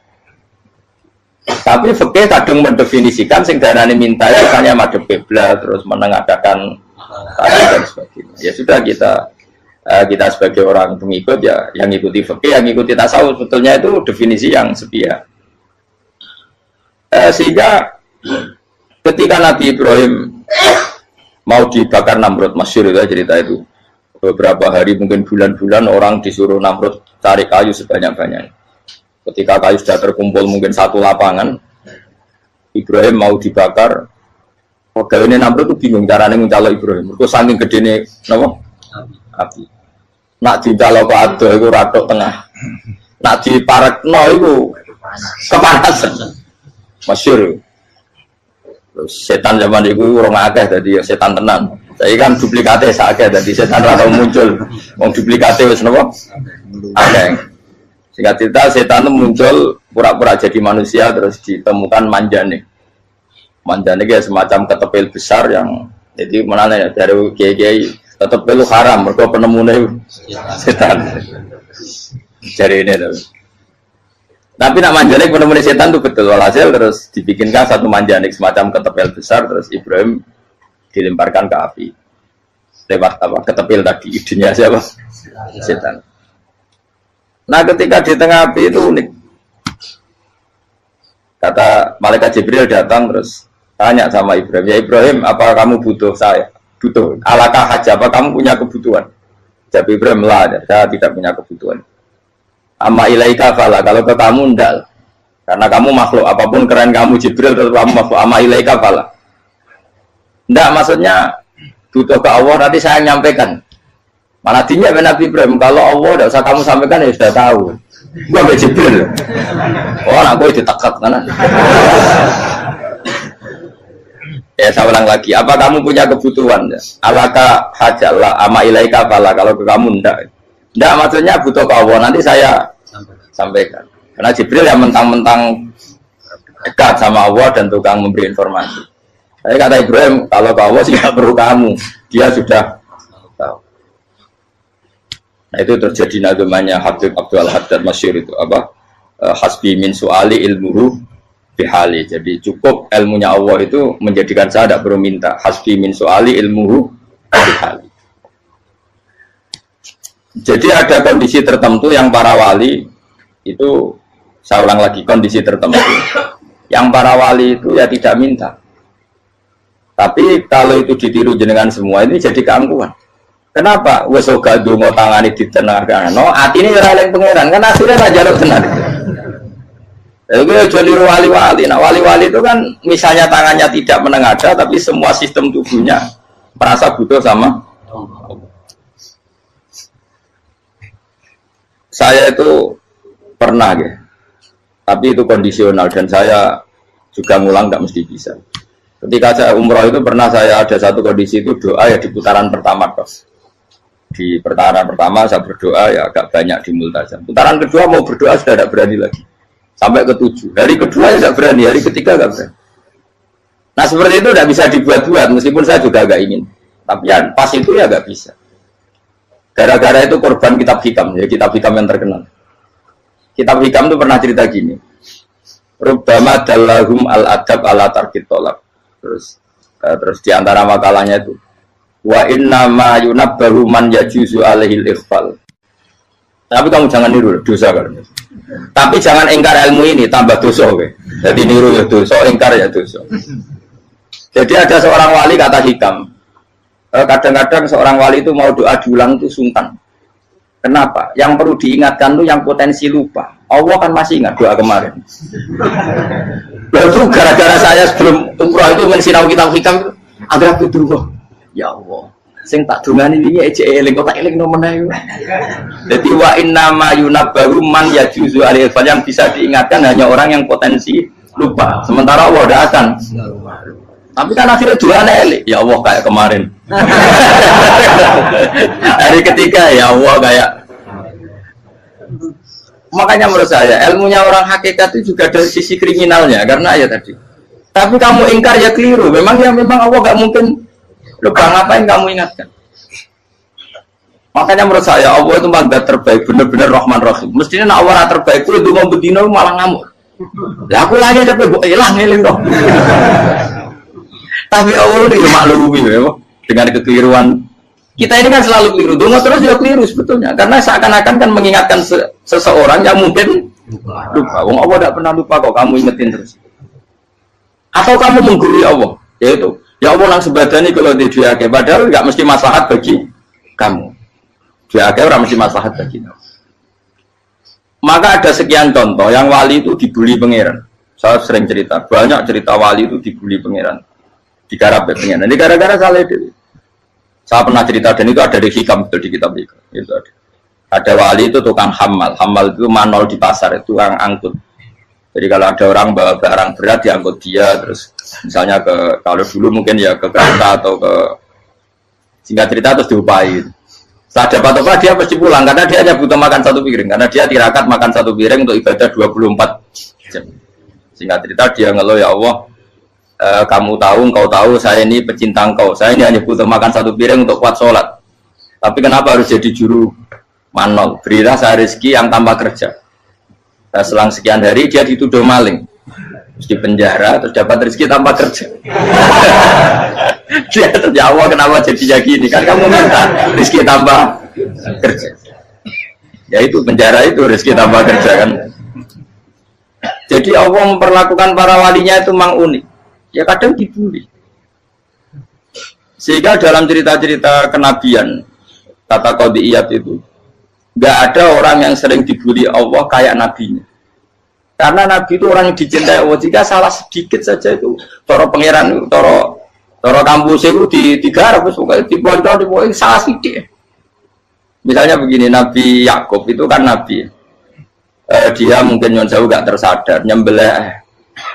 S2: Tapi fikih kadang mendefinisikan sing darane minta itu hanya madhep kiblat terus menengadakan dan sebagainya. Ya sudah kita sebagai orang pengikut ya yang ikuti fikih, yang ikuti tasawuf sebetulnya itu definisi yang sepihak. Sehingga ketika Nabi Ibrahim mau dibakar Namrud, masyhur itu cerita itu. Beberapa hari mungkin bulan-bulan orang disuruh Namrud cari kayu sebanyak-banyaknya. Ketika kayu sudah terkumpul mungkin satu lapangan, Ibrahim mau dibakar. Pegawainya Namrud itu bingung caranya mencalok Ibrahim. Mereka saking gedene napa? Api. Nak dicalok ke ado itu ratok tengah. Nak diparekno itu kepanasan. Masyhur. Setan zaman itu orang akeh dadi setan tenan. Saya kan duplikatnya sakit, jadi setan rata muncul. Wong duplikatnya wis napa? Akeh. Singkat cerita setan itu muncul pura-pura jadi manusia terus ditemukan manjane. Manjane kayak semacam ketepil besar yang jadi mana ya dari kiai-kiai ketepil haram, mereka penemunya setan. Jadi ini tuh. Tapi nak manjane penemunya setan itu betul walhasil terus dibikinkan satu manjane semacam ketepil besar terus Ibrahim dilemparkan ke api lewat apa ketepil tadi idenya siapa setan. Nah ketika di tengah api itu unik, kata malaikat Jibril datang terus tanya sama Ibrahim, ya Ibrahim apa kamu butuh saya, butuh alakah haja, apa kamu punya kebutuhan? Jawab Ibrahim lah, saya tidak punya kebutuhan. Amma ilaika fala, kalau ke kamu ndak, karena kamu makhluk apapun keren kamu Jibril tetap kamu makhluk. Amma ilaika fala. Nggak, maksudnya butuh ke Allah nanti saya nyampaikan. Malah dinya Nabi Ibrahim kalau Allah tidak usah kamu sampaikan ya sudah tahu. Gua be Jibril. Oh, aku ditekak kan. Ya saya ulang lagi. Apa kamu punya kebutuhan? Alaka hajalah ama ilaika fala, kalau ke kamu ndak. Ndak maksudnya butuh ke Allah nanti saya sampaikan. Karena Jibril yang mentang-mentang dekat sama Allah dan tukang memberi informasi. Saya kata Ibrahim, kalau ke Allah sih tidak perlu kamu, dia sudah tahu. Nah itu terjadi nagamanya Habib Abdul Haddad masyhur itu apa? Hasbi min su'ali ilmuhu bihali. Jadi cukup ilmunya Allah itu menjadikan saya tidak perlu minta. Hasbi min su'ali ilmuhu bihali. Jadi ada kondisi tertentu yang para wali itu, saya ulang lagi, kondisi tertentu yang para wali itu ya tidak minta. Tapi kalau itu ditiru jenengan semua ini jadi keangkuhan. Kenapa? Wes ora ndonga tangane ditenangkan. No, atine ora eling pangeran, kan akhirnya ra jaluk tenan. Itu aja niru wali-wali. Nah, wali-wali itu kan misalnya tangannya tidak menengadah tapi semua sistem tubuhnya merasa butuh sama Allah. Saya itu pernah ya. Tapi itu kondisional dan saya juga ngulang enggak mesti bisa. Ketika saya umroh itu pernah saya ada satu kondisi itu doa ya di putaran pertama kos. Di putaran pertama saya berdoa ya agak banyak di multazam. Putaran kedua mau berdoa sudah tidak berani lagi. Sampai ke-7. Hari kedua ya tidak berani, hari ketiga tidak berani. Nah seperti itu tidak bisa dibuat-buat meskipun saya juga agak ingin. Tapi ya pas itu ya nggak bisa. Gara-gara itu korban kitab hikam ya, kitab hikam yang terkenal. Kitab hikam itu pernah cerita gini. Rubbama dallahum al-adab ala tarkit tolak. Terus di antara makalahnya itu wa inna ma yunabbahu man yajuzu alaihil ikhfal. Tapi kamu jangan niru dosa kan. Tapi jangan ingkar ilmu ini tambah dosa kowe. Jadi niru ya dosa, ingkar ya dosa. Jadi ada seorang wali kata hikam. Kadang-kadang seorang wali itu mau doa diulang itu sungkan. Kenapa? Yang perlu diingatkan itu yang potensi lupa. Allah kan masih ingat doa kemarin. Lalu gara-gara saya sebelum umroh itu mensinau kitab hikam agar aku dulu. Ya Allah, sing tak dungani ini aja eling kok tak eling nomor ae. Jadi wa inna ma yunabbahu man yajuzu alil fal, yang bisa diingatkan hanya orang yang potensi lupa. Sementara Allah udah akan. Tapi kan akhirnya doa eling. Ya Allah kayak kemarin. Hari ketiga ya Allah kayak. Makanya menurut saya ilmunya orang hakikat itu juga dari sisi kriminalnya karena ya tadi. Tapi kamu ingkar ya keliru. Memang Allah nggak mungkin lupa, ngapain kamu ingatkan. Makanya menurut saya Allah itu mazat terbaik, benar-benar Rahman Rahim. Mestinya Allah terbaik itu mau bedino malah ngamuk. Lah aku lagi tapi mbok ilang eling kok. Tapi Allah itu maklumi ya, dengan kekeliruan. Kita ini kan selalu keliru. Donga terus juga keliru sebetulnya. Karena seakan-akan kan mengingatkan seseorang yang mungkin lupa. Wong Allah tidak pernah lupa kok, kamu ingetin terus. Atau kamu menggurui Allah, yaitu ya Allah nang sebadani kalau di duake, padahal nggak mesti maslahat bagi kamu. Duake orang mesti maslahat bagi kamu. Maka ada sekian contoh yang wali itu dibully pangeran. Saya sering cerita, banyak cerita wali itu dibully pangeran. Digarap pangeran. Ini gara-gara salah itu. Saya pernah cerita dan itu ada di hikam itu di kitab itu. Itu ada. Ada wali itu tukang hamal. Hamal itu manol di pasar, itu tukang angkut. Jadi kalau ada orang bawa barang berat diangkut dia, terus misalnya kalau dulu mungkin ya ke kereta atau ke singkat cerita terus diupai. Saat dapat apa dia pasti pulang karena dia hanya butuh makan satu piring, karena dia tirakat makan satu piring untuk ibadah 24 jam. Singkat cerita dia ngeluh, ya Allah, kamu tahu, engkau tahu saya ini pecinta engkau, saya ini hanya butuh makan satu piring untuk kuat sholat. Tapi kenapa harus jadi juru manol? Berilah saya rezeki yang tanpa kerja. Nah, selang sekian hari dia dituduh maling, terus di penjara, terus dapat rezeki tanpa kerja. Dia terjawab kenapa jadinya gini, kan kamu minta rezeki tanpa kerja. Ya itu penjara itu rezeki tanpa kerja kan. Jadi Allah memperlakukan para walinya itu memang unik. Ya kadang dibully. Sehingga dalam cerita-cerita kenabian, kata Qadiyat itu, nggak ada orang yang sering dibully Allah kayak nabinya. Karena nabi itu orang yang dicintai Allah. Jika salah sedikit saja itu, toro pangeran, toro kampus itu digarap, pokoknya dibontor, salah sedikit. Misalnya begini, Nabi Yakub itu kan nabi. Dia mungkin yang jauh nggak tersadar, nyembelih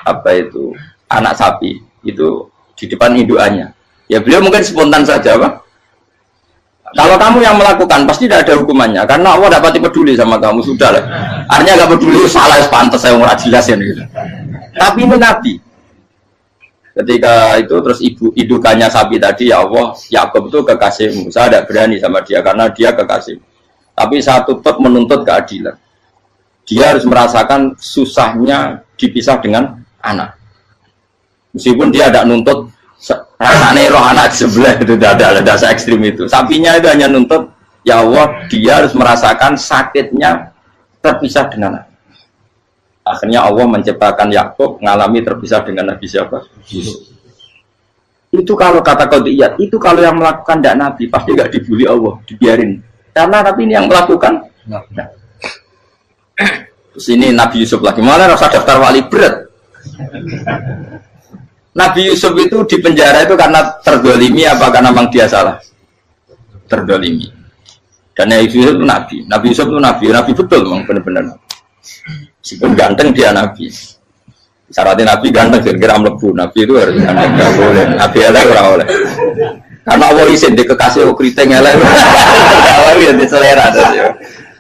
S2: apa itu anak sapi itu di depan indukannya. Ya beliau mungkin spontan saja, Pak. Kalau kamu yang melakukan pasti tidak ada hukumannya, karena Allah dapat peduli sama kamu, sudah lah. Artinya nggak peduli, salah pantas saya nggak jelas ya gitu. Tapi ini Nabi. Ketika itu terus indukannya sapi tadi, ya Allah, Yakub itu kekasihmu. Saya tidak berani sama dia karena dia kekasih. Tapi saya tutup menuntut keadilan. Dia harus merasakan susahnya dipisah dengan anak. Meskipun dia tidak nuntut rasanya roh anak sebelah itu tidak ada se-ekstrim itu. Sapinya itu hanya nuntut, ya Allah, dia harus merasakan sakitnya terpisah dengan anak. Akhirnya Allah menciptakan Yakub mengalami terpisah dengan Nabi siapa? Yusuf. Itu kalau kata Qadiyat, itu kalau yang melakukan tidak Nabi pasti nggak dibully Allah, dibiarin. Karena Nabi ini yang melakukan. Nah. Terus ini Nabi Yusuf lagi, malah rasa daftar wali berat. Nabi Yusuf itu di penjara itu karena terdolimi apa karena memang dia salah? Terdolimi. Dan Nabi Yusuf itu Nabi. Nabi Yusuf itu Nabi betul memang benar-benar. Meskipun ganteng dia Nabi. Syaratnya Nabi ganteng, kira-kira melebu. Nabi itu harus ganteng, nggak boleh. Nabi elek orang oleh. Karena Allah izin di kekasih keriting elek. Allah yang diselera.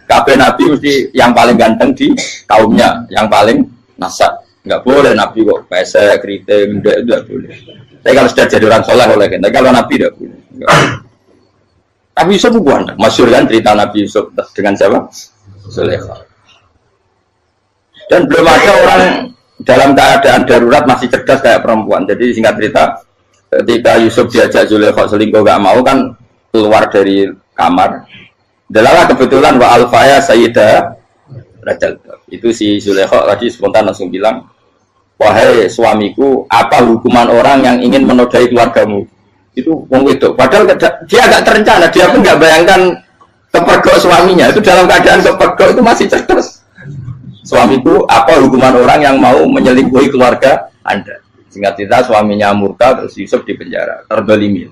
S2: Kabeh Nabi mesti yang paling ganteng di kaumnya, yang paling nasab. Nggak boleh Nabi kok pesek, keriting, tidak boleh. Tapi kalau sudah jadi orang soleh oleh kita, kalau Nabi tidak boleh. Nabi Yusuf bukan, masyhur kan cerita Nabi Yusuf dengan siapa? Zulaikha. Dan belum ada orang dalam keadaan darurat masih cerdas kayak perempuan. Jadi singkat cerita, ketika Yusuf diajak Zulaikha selingkuh nggak mau kan keluar dari kamar. Dalalah kebetulan wa alfaya sayyidah Rajal. Itu si Zulaikha tadi spontan langsung bilang, wahai suamiku, apa hukuman orang yang ingin menodai keluargamu? Itu wong wedok. Padahal dia agak terencana, dia pun nggak bayangkan kepergok suaminya. Itu dalam keadaan kepergok itu masih cerdas. Suamiku, apa hukuman orang yang mau menyelingkuhi keluarga Anda? Singkat cerita suaminya murka, terus Yusuf di penjara, terdolimi.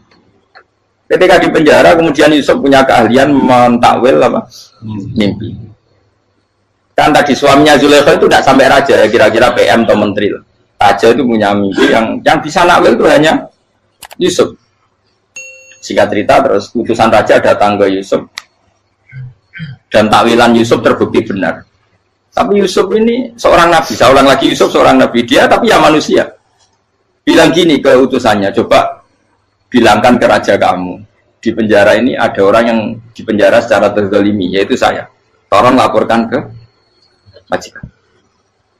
S2: Ketika di penjara, kemudian Yusuf punya keahlian mentakwil apa? Mimpi. Kan tadi suaminya Zulaikha itu tidak sampai raja, ya kira-kira PM atau menteri. Raja itu punya mimpi yang bisa nakwil itu hanya Yusuf. Singkat cerita, terus utusan raja datang ke Yusuf dan takwilan Yusuf terbukti benar. Tapi Yusuf ini seorang nabi, saya ulang lagi, Yusuf seorang nabi, dia tapi ya manusia. Bilang gini ke utusannya, coba bilangkan ke raja kamu, di penjara ini ada orang yang di penjara secara terzalimi, yaitu saya. Tolong laporkan ke majikan.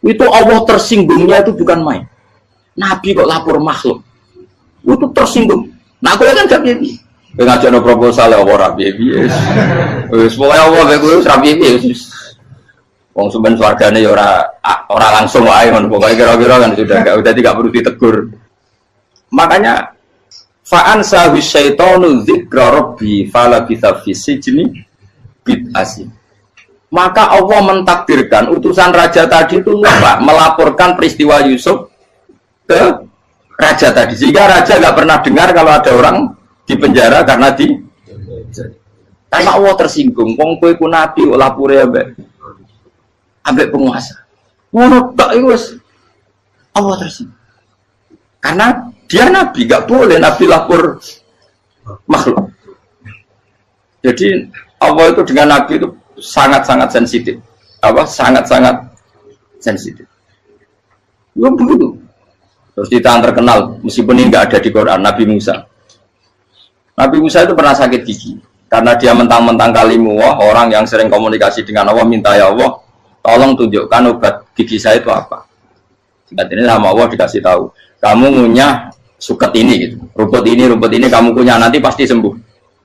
S2: Itu Allah tersinggungnya itu bukan main. Nabi kok lapor makhluk. Itu tersinggung. Nah, aku kan gak piye. Ngajak proposal ya ora piye-piye. Wis pokoke Allah mek kuwi ora piye-piye wis. Wong sampean swargane ya ora langsung wae ngono. Pokoke kira-kira kan sudah enggak perlu ditegur. Makanya fa'an sahu syaitanu dzikra rabbi fala bisa fi sijni bid'asi. Maka Allah mentakdirkan utusan raja tadi itu lupa melaporkan peristiwa Yusuf ke raja tadi. Sehingga raja nggak pernah dengar kalau ada orang di penjara karena karena Allah tersinggung. Wong kowe ku nabi kok lapore ambek penguasa. Ngono tok iku wis Allah tersinggung. Karena dia nabi, nggak boleh nabi lapor makhluk. Jadi Allah itu dengan nabi itu sangat-sangat sensitif. Sangat-sangat sensitif. Ya begitu. Terus kita terkenal, meskipun ini nggak ada di Quran, Nabi Musa. Nabi Musa itu pernah sakit gigi. Karena dia mentang-mentang kalimullah, orang yang sering komunikasi dengan Allah, minta ya Allah, tolong tunjukkan obat gigi saya itu apa. Singkat ini sama Allah dikasih tahu, kamu ngunyah suket ini, gitu. rumput ini kamu kunyah, nanti pasti sembuh.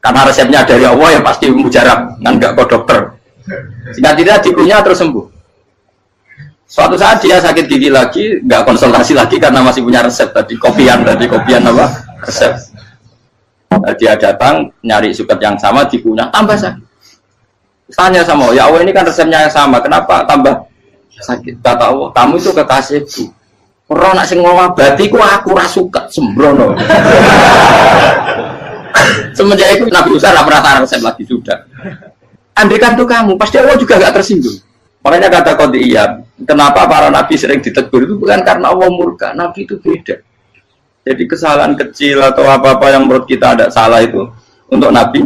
S2: Karena resepnya dari Allah ya pasti mujarab, kan nggak kok dokter. Singkat ini dikunyah terus sembuh. Suatu saat dia sakit gigi lagi, nggak konsultasi lagi karena masih punya resep tadi kopian apa resep. Dia datang nyari suket yang sama dikunyah tambah sakit. Tanya sama Allah, ya Allah ini kan resepnya yang sama, kenapa tambah sakit? Kata Allah, kamu itu kekasihku. Orang nak sing ngobati ku aku ra suket sembrono. Semenjak itu Nabi Musa nggak pernah taruh resep lagi sudah. Andaikan tuh kamu, pasti Allah juga nggak tersinggung. Makanya kata Qadiyat, kenapa para nabi sering ditegur itu bukan karena Allah murka, nabi itu beda. Jadi kesalahan kecil atau apa-apa yang menurut kita ada salah itu untuk nabi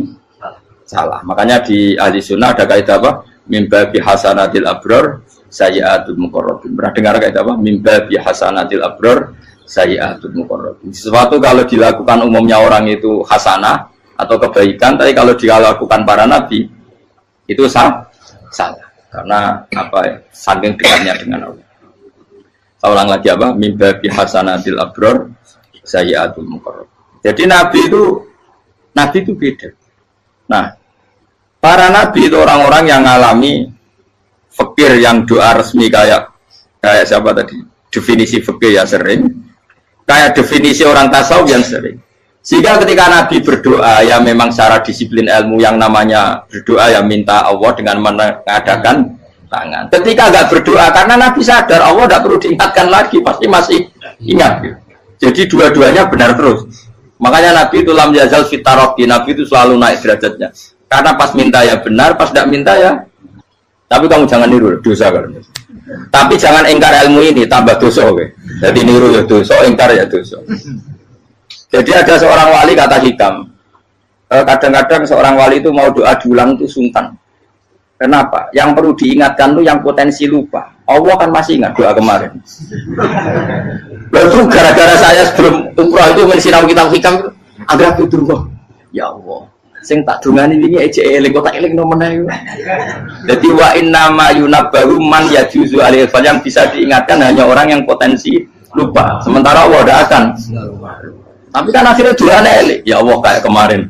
S2: salah. Makanya di ahli sunnah ada kaidah apa? Mimba bi hasanatil abror sayyi'atul muqarrabin. Pernah dengar kaidah apa? Mimba bi hasanatil abror sayyi'atul muqarrabin. Sesuatu kalau dilakukan umumnya orang itu hasanah atau kebaikan, tapi kalau dilakukan para nabi itu salah. Karena apa ya? Saking dekatnya dengan Allah. Saya ulang lagi apa? Mimba bi hasanatil abror sayyi'atul muqarrab. Jadi nabi itu beda. Nah, para nabi itu orang-orang yang mengalami fikir yang doa resmi kayak siapa tadi? Definisi fikir ya sering. Kayak definisi orang tasawuf yang sering. Sehingga ketika Nabi berdoa, ya memang secara disiplin ilmu yang namanya berdoa ya minta Allah dengan mengadakan tangan. Ketika nggak berdoa, karena Nabi sadar Allah tidak perlu diingatkan lagi, pasti masih ingat. Jadi dua-duanya benar terus. Makanya Nabi itu lam yazal fitaroki, Nabi itu selalu naik derajatnya. Karena pas minta ya benar, pas tidak minta ya. Tapi kamu jangan niru dosa kan. Tapi jangan ingkar ilmu ini, tambah dosa. Jadi niru ya dosa, ingkar ya dosa. Jadi ada seorang wali kata Hikam, kadang-kadang seorang wali itu mau doa diulang itu sungkan. Kenapa? Yang perlu diingatkan itu yang potensi lupa. Allah kan masih ingat doa kemarin. Lalu gara-gara saya sebelum umrah itu mensinau kitab Hikam itu, agar aku turun. Ya Allah, sing tak dungani ini aja eling, kok tak eling nomornya. Jadi wa inna ma yunabbahu man yajuzu alaihi, yang bisa diingatkan hanya orang yang potensi lupa. Sementara Allah tidak akan. Tapi kan akhirnya doanya elik, ya Allah kayak kemarin.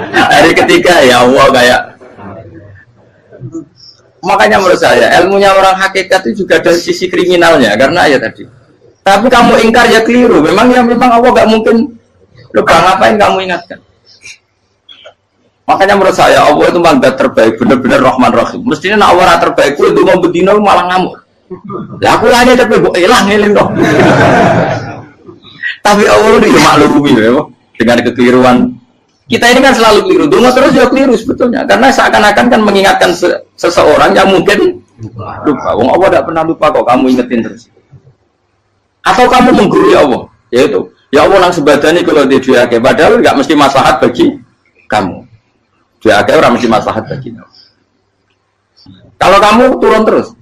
S2: Hari ketiga ya Allah kayak. Makanya menurut saya ilmunya orang hakikat itu juga dari sisi kriminalnya karena ya tadi. Tapi kamu ingkar ya keliru. Memang Allah nggak mungkin lupa, ngapain kamu ingatkan? Makanya menurut saya Allah itu mandat terbaik, benar-benar Rahman Rahim. Mestinya Allah terbaik itu mau bedino malah ngamuk. Ya aku hanya tapi hilang dong. Tapi Allah itu maklumi ya, dengan kekeliruan. Kita ini kan selalu keliru, dungo terus juga keliru sebetulnya. Karena seakan-akan kan mengingatkan seseorang yang mungkin lupa. Wong Allah tidak pernah lupa kok, kamu ingetin terus. Atau kamu menggurui Allah, yaitu ya Allah nang sebadani kalau di diake, padahal nggak mesti maslahat bagi kamu. Diake orang mesti maslahat bagi kamu. Kalau kamu turun terus,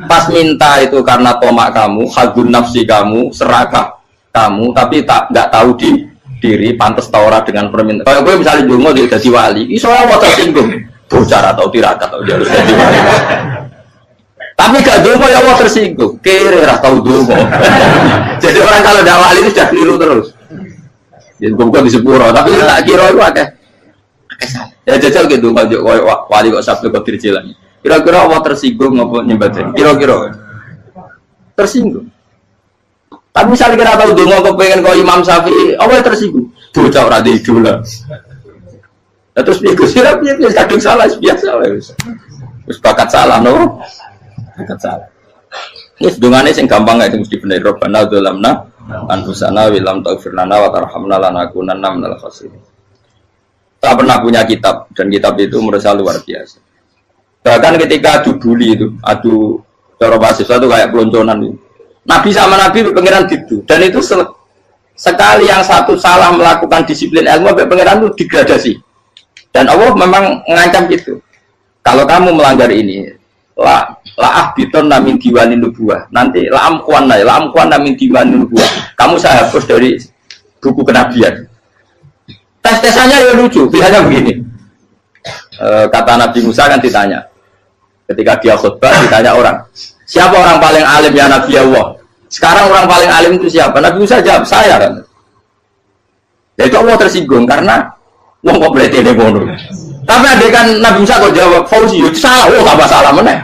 S2: pas minta itu karena tomak kamu, hadun nafsi kamu, serakah kamu, tapi nggak tahu diri pantas taura dengan permintaan. Kalau gue misalnya dungo dia jadi wali, iso Allah tersinggung, bocor atau tirakat atau dia harus jadi wali. Tapi gak dongo ya Allah tersinggung. Kere ra tau dongo. Jadi orang kalau dakwah itu sudah keliru terus. Jadi bukan di sepuro, tapi tak kira itu akeh salah. Ya jajal gitu kalau wali kok sabtu kok dirjilan. Kira-kira Allah tersinggung ngapa nyembah? Kira-kira tersinggung. Tapi misalnya kira tahu dongo kepengen kau Imam Syafi'i, Allah tersinggung. Bocah ora di idola. Nah, terus piye kadung salah biasa wis. Wis bakat salah no. Bakat salah. Ini dongane sing gampang itu mesti bener. Rabbana dzalamna anfusana wa lam taghfir lana wa tarhamna lanakunanna minal khasirin. Tak pernah punya kitab dan kitab itu menurut saya luar biasa. Bahkan ketika adu bully itu, adu cara mahasiswa itu kayak pelonconan itu. Nabi sama Nabi pengiran gitu dan itu sekali yang satu salah melakukan disiplin ilmu sampai pengiran itu degradasi. Dan Allah memang mengancam gitu. Kalau kamu melanggar ini, la biton namin diwanin nubuah. Nanti la amkuan namin diwanin nubuah. Kamu saya hapus dari buku kenabian. Tes-tesannya ya lucu, biasanya begini. Kata Nabi Musa kan ditanya. Ketika dia khutbah ditanya orang, siapa orang paling alim ya Nabi Allah? Sekarang orang paling alim itu siapa? Nabi Musa jawab, saya kan. Ya itu Allah tersinggung karena wong kok berarti ini bodoh. Tapi ada kan Nabi Musa kok jawab Fauzi itu salah, tambah salah meneh.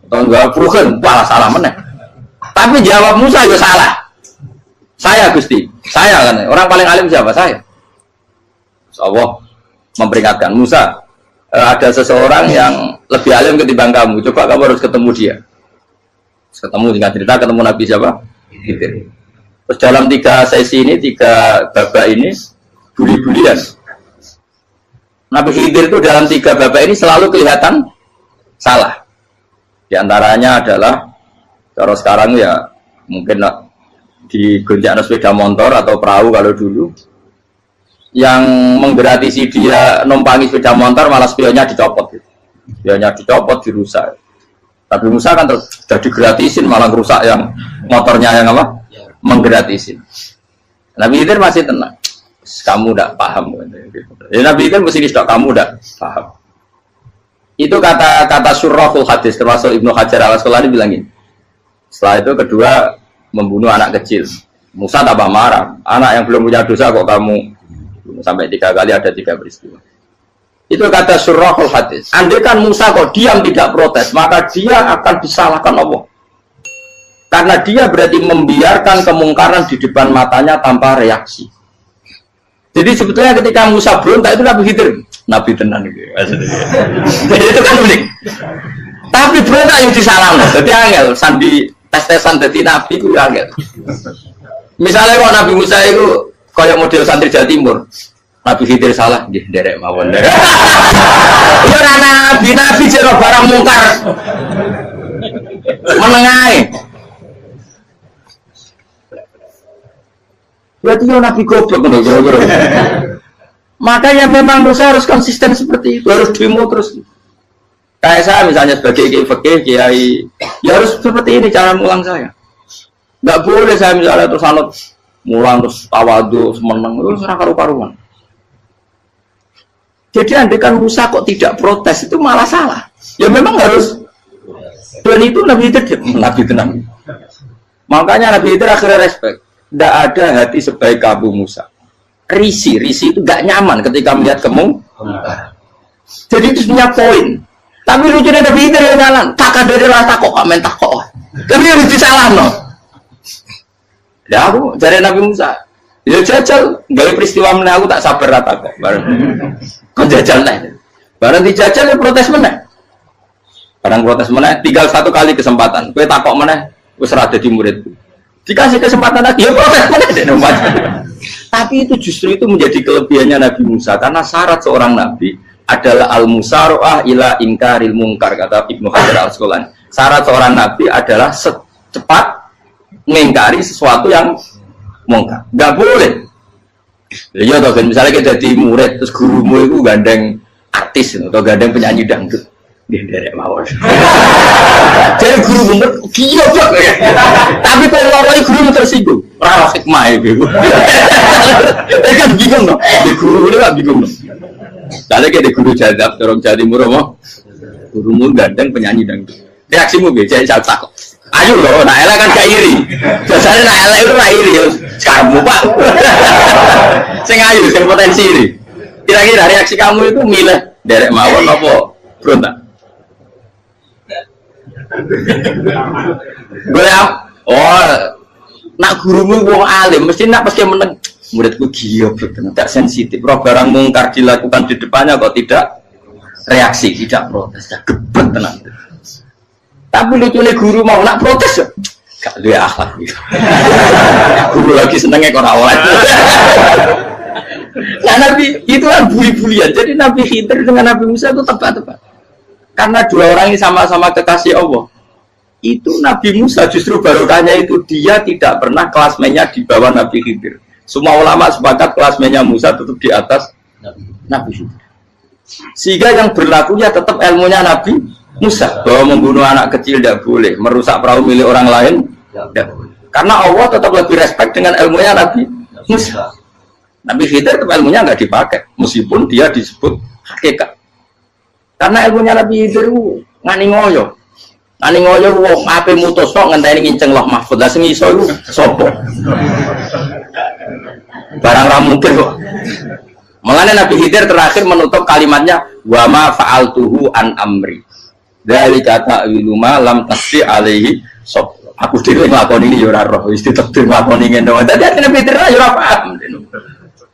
S2: Atau enggak Fugen, malah salah meneh. Tapi jawab Musa itu salah. Saya Gusti, saya kan. Orang paling alim siapa? Saya. Allah memperingatkan Musa, ada seseorang yang lebih alim ketimbang kamu. Coba kamu harus ketemu dia. Ketemu dengan cerita ketemu Nabi siapa? Khidir. Terus dalam 3 sesi ini, 3 babak ini buli-bulian. Nabi Khidir itu dalam 3 babak ini selalu kelihatan salah. Di antaranya adalah cara sekarang ya mungkin di gonjak sepeda motor atau perahu kalau dulu yang menggratisi dia numpangi sepeda motor malah spionnya dicopot gitu. Spionnya dicopot, dirusak. Tapi Musa kan sudah digratisin malah rusak yang motornya yang apa? Menggratisin. Nabi Khidir masih tenang. Kamu tidak paham. Ya, Nabi Khidir mesti tidak kamu tidak paham. Itu kata surahul hadis termasuk Ibnu Hajar al-Asqalani bilang ini. Setelah itu kedua membunuh anak kecil. Musa tambah marah. Anak yang belum punya dosa kok kamu sampai 3 kali ada 3 peristiwa. Itu kata surahul hadis. Andai kan Musa kok diam tidak protes, maka dia akan disalahkan Allah. Karena dia berarti membiarkan kemungkaran di depan matanya tanpa reaksi. Jadi sebetulnya ketika Musa berontak itu Nabi Khidir, Nabi tenan gitu. Jadi itu kan unik. Tapi berontak yang disalahkan. Jadi angel sandi tes-tesan jadi Nabi itu angel. Misalnya kok Nabi Musa itu kayak model santri Jawa Timur. Nabi Khidir salah, derek mawon. Ya nabi jero barang mungkar. Menengae. Berarti ya nabi goblok kira-kira. Makanya memang Musa harus konsisten seperti itu, harus demo terus. Kayak saya misalnya sebagai kiai, ya harus seperti ini cara mulang saya. Enggak boleh saya misalnya terus anut mulang terus tawadu, meneng terus ora karu-karuan. Jadi andaikan Musa kok tidak protes itu malah salah. Ya memang harus. Dan itu Nabi tenang. Makanya Nabi itu akhirnya respect. Tidak ada hati sebaik Abu Musa. Risi itu gak nyaman ketika melihat kemungkaran. Jadi itu punya poin. Tapi lucunya Nabi itu yang jalan. Tak ada rasa kok komen tak kok. Tapi harus disalah no. Ya aku cari Nabi Musa. Ya jajal, dari peristiwa meneh aku tak sabar rata kok. Bareng. Kon jajal neh. Bareng dijajal ya protes meneh. Barang protes meneh, tinggal 1 kali kesempatan. Kowe takok meneh, wis ora dadi muridku. Dikasih kesempatan lagi, ya protes meneh dek nomor. Tapi itu justru itu menjadi kelebihannya Nabi Musa karena syarat seorang nabi adalah al-musara'ah ila inkaril munkar kata Ibnu Hajar al-Asqalani. Syarat seorang nabi adalah secepat mengingkari sesuatu yang mungkar. Enggak boleh. Ya toh kan misalnya kita jadi murid terus gurumu itu gandeng artis atau gandeng penyanyi dangdut. Nggih derek mawon. Jadi guru bener gila banget. Tapi kalau orang guru tersinggung, ora hikmah itu. Kan bingung no. Di guru ini kan bingung no. Soalnya kayak di guru jadab, orang Jawa Timur apa? Gurumu gandeng penyanyi dangdut. Reaksimu piye? Jadi saya takut. Ayo loh, nak elek kan gak iri. Biasanya nak elek itu gak iri. Sekarang Pak. Sing ayu, sing potensi iri. Kira-kira reaksi kamu itu milih derek mawon apa berontak? Nak gurumu wong alim, mesti nak pasti meneng. Muridku gila, tidak sensitif. Roh barang mungkar dilakukan di depannya kok tidak reaksi, tidak protes, gebet tenang. Tapi lucunya guru mau nak protes, gak luwe akhlak. Guru lagi senengnya kok rawat. Nah Nabi itu kan buli-bulian. Jadi Nabi Khidir dengan Nabi Musa itu tepat-tepat. Karena dua orang ini sama-sama kekasih Allah. Itu Nabi Musa justru barokahnya itu dia tidak pernah kelasmennya di bawah Nabi Khidir. Semua ulama sepakat kelasmennya Musa tetap di atas Nabi Khidir. Sehingga yang berlakunya tetap ilmunya Nabi Musa, bahwa membunuh anak kecil tidak boleh, merusak perahu milik orang lain tidak boleh. Karena Allah tetap lebih respect dengan ilmunya Nabi Musa. Nabi Khidir tetap ilmunya nggak dipakai, meskipun dia disebut hakikat. Karena ilmunya Nabi Khidir ngani ngoyo. Ngani ngoyo wong ape mutus kok ngenteni nginceng Loh Mahfud. Lah sing iso iku sapa? Barang ra mungkin kok. Mengenai Nabi Khidir terakhir menutup kalimatnya wa ma fa'altuhu an amri. Dari kata ilmu lam tasdi alaihi sob. Aku dhewe nglakoni ini ya ora roh, wis ditakdir nglakoni ngene wae. Dadi Nabi Khidir ya ora paham.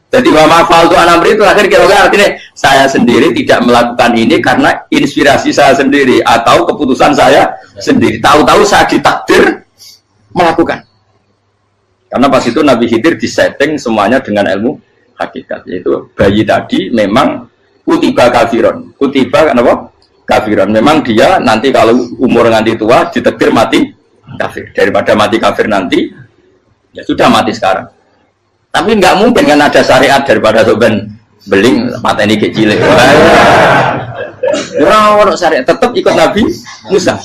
S2: Jadi wa ma fa'altu an amri itu akhir kira-kira artinya saya sendiri tidak melakukan ini karena inspirasi saya sendiri atau keputusan saya sendiri. Tahu-tahu saya ditakdir melakukan. Karena pas itu Nabi Khidir disetting semuanya dengan ilmu hakikat, yaitu bayi tadi memang kutiba kafiron, kutiba apa? Kafiron. Memang dia nanti kalau umur nganti tua ditakdir mati kafir. Daripada mati kafir nanti, ya sudah mati sekarang. Tapi nggak mungkin kan ada syariat daripada soben beling mateni kecil. Orang syariat tetap ikut Nabi Musa.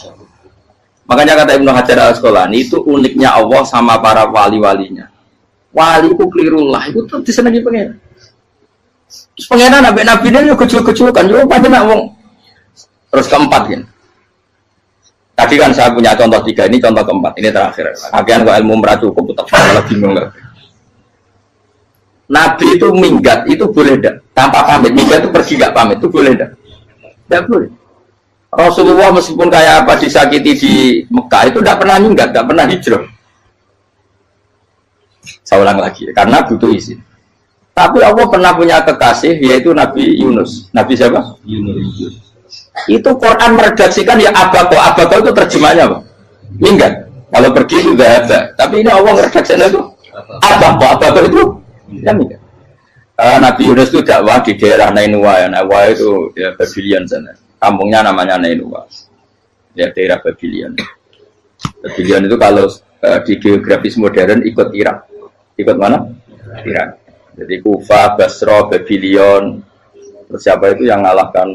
S2: Makanya kata Ibnu Hajar Al-Asqalani itu uniknya Allah sama para wali-walinya. Wali itu kelirullah itu tetap disenangi pengen. Terus pengenan nabi-nabi ini kecil-kecil kan, yo pasti nak wong. Terus keempat kan. Tadi kan saya punya contoh 3, ini contoh keempat, ini terakhir. Agian kok ilmu merah cukup, tetap malah bingung nggak? Nabi itu minggat itu boleh tidak? Tanpa pamit, minggat itu pergi nggak pamit itu boleh tidak? Tidak boleh. Rasulullah meskipun kayak apa disakiti di Mekah itu tidak pernah minggat, tidak pernah hijrah. Saya ulang lagi, karena butuh izin. Tapi Allah pernah punya kekasih yaitu Nabi Yunus. Nabi siapa? Yunus. Itu Quran meredaksikan ya abako. Abako itu terjemahnya apa? Minggat. Kalau pergi itu tidak ada. Tapi ini Allah meredaksikan itu abako. Abako itu ya minggat. Nabi Yunus itu dakwah di daerah Nainua. Ya. Nainua itu ya Babylon sana. Kampungnya namanya Nainua. Ya daerah Babylon. Babylon itu kalau di geografis modern ikut Irak. Ikut mana? Irak. Jadi Kufa, Basra, Babylon. Terus siapa itu yang ngalahkan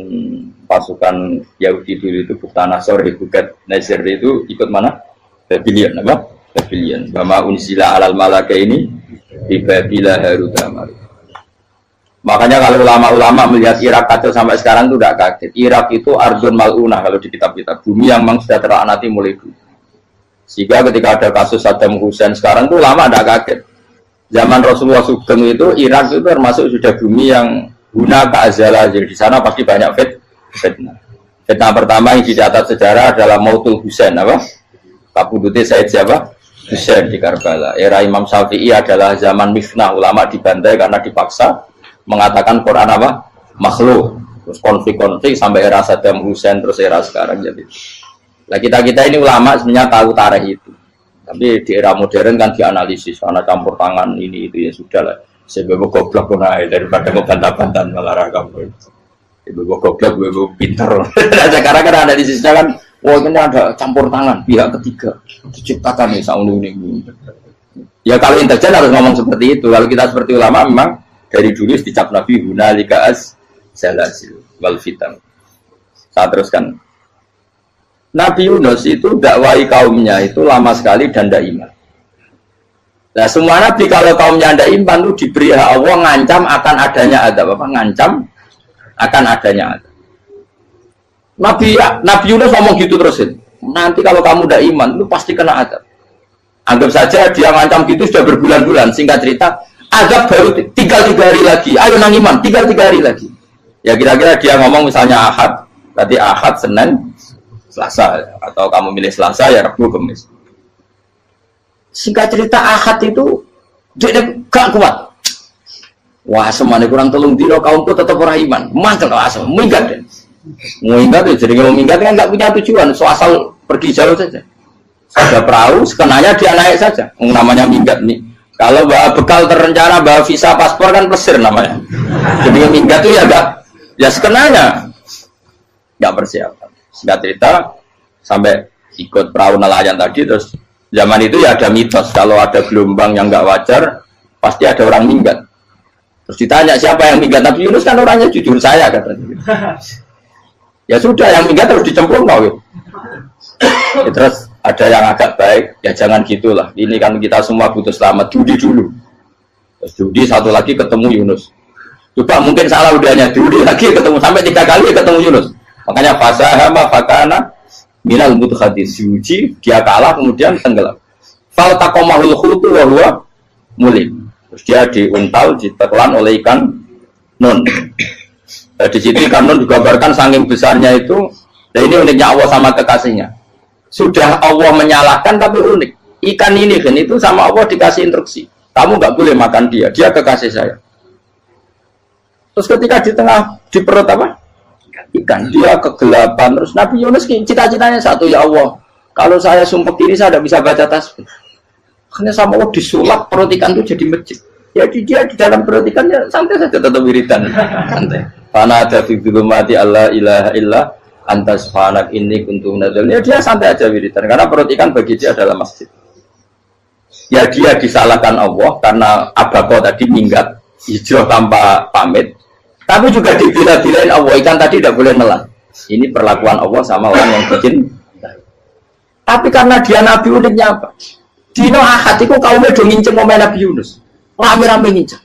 S2: pasukan Yahudi dulu itu Buktanasor, Hebukat, Nasir itu ikut mana? Babylon, apa? Babylon. Bama unsila alal malaka ini di Babila Harutama. Makanya kalau ulama-ulama melihat Irak kacau sampai sekarang itu tidak kaget. Irak itu Ardun Mal'unah kalau di kitab-kitab. Bumi yang memang sudah terlaknati mulai dulu. Sehingga ketika ada kasus Saddam Hussein sekarang itu ulama tidak kaget. Zaman Rasulullah Sugeng itu Irak itu termasuk sudah bumi yang guna keazalah. Jadi di sana pasti banyak fitnah. Fitnah pertama yang dicatat sejarah adalah Mautul Husain, apa? Kabudutnya Said siapa? Husain di Karbala. Era Imam Syafi'i adalah zaman mifnah, ulama dibantai karena dipaksa mengatakan Quran apa? Makhluk. Terus konflik-konflik sampai era Saddam Hussein terus era sekarang jadi. Nah kita ini ulama sebenarnya tahu tarikh itu. Tapi di era modern kan dianalisis karena campur tangan ini itu ya sudah lah. Sebab goblok pun daripada ngebantah-bantah malah ragam. Ibu goblok, ibu pintar. Sekarang kan analisisnya kan, wah ini ada campur tangan pihak ketiga diciptakan nih saunu ini. Ya kalau intelijen harus ngomong seperti itu. Kalau kita seperti ulama memang dari dulu dicap Nabi hunalika az-zalazil wal fitan. Saya teruskan. Nabi Yunus itu dakwai kaumnya itu lama sekali dan tidak iman. Nah semua nabi kalau kaumnya tidak iman itu diberi hak Allah ngancam akan adanya adab apa? Ngancam akan adanya adab. Nabi Yunus ngomong gitu terusin. nanti kalau kamu udah iman, lu pasti kena azab. Anggap saja dia ngancam gitu sudah berbulan-bulan. Singkat cerita, azab baru tinggal 3 hari lagi. Ayo nang iman, tinggal 3 hari lagi. Ya kira-kira dia ngomong misalnya Ahad, tadi Ahad, Senin, Selasa, atau kamu milih Selasa ya Rabu, Kamis. Singkat cerita Ahad itu dia gak kuat. Wah, semuanya kurang telung dino kaumku tetap orang iman. Mantel asal, minggat deh. Minggat ya, jadi kalau minggat kan nggak punya tujuan, so asal pergi jauh saja. Ada perahu, sekenanya dia naik saja. Namanya minggat nih. Kalau bawa bekal terencana, bawa visa, paspor kan plesir namanya. Jadi minggat itu ya enggak, ya sekenanya nggak persiapan. Singkat cerita sampai ikut perahu nelayan tadi, terus zaman itu ya ada mitos kalau ada gelombang yang nggak wajar pasti ada orang minggat. Terus ditanya siapa yang minggat, Nabi Yunus kan orangnya jujur saya katanya. Ya sudah, yang minggat terus dicemplung mau. Ya, terus ada yang agak baik, ya jangan gitulah. Ini kan kita semua butuh selamat, judi dulu. Terus judi satu lagi ketemu Yunus. Coba mungkin salah udahnya, judi lagi ketemu sampai 3 kali ketemu Yunus. Makanya fasahama fakana minal mudhadis, diuji dia kalah kemudian tenggelam. Fal taqamahul khutu wa huwa mulim. Terus dia diuntal, ditelan oleh ikan nun. Di situ ikan nun digambarkan saking besarnya itu. Dan ini uniknya Allah sama kekasihnya. Sudah Allah menyalahkan tapi unik. Ikan ini kan itu sama Allah dikasih instruksi. Kamu nggak boleh makan dia. Dia kekasih saya. Terus ketika di tengah di perut apa? Ikan, dia kegelapan. Terus Nabi Yunus cita-citanya satu, ya Allah, kalau saya sumpah diri saya tidak bisa baca tasbih. Akhirnya sama Allah disulap perut ikan itu jadi masjid. Jadi dia di dalam perut ikan ya santai saja tetap wiridan. Santai. Karena ada figur mati Allah ilaha illa antas fanak ini kuntum nadal. Ya dia santai aja wiridan karena perut ikan bagi dia adalah masjid. Ya dia disalahkan Allah karena abako tadi minggat hijrah tanpa pamit. Tapi juga dibila-bilain Allah, ikan tadi tidak boleh nelan. Ini perlakuan Allah sama orang yang bikin. Tapi karena dia Nabi uniknya apa? Dino Ahad itu kaumnya udah nginceng ngomong Nabi Yunus. Rame-rame nginceng.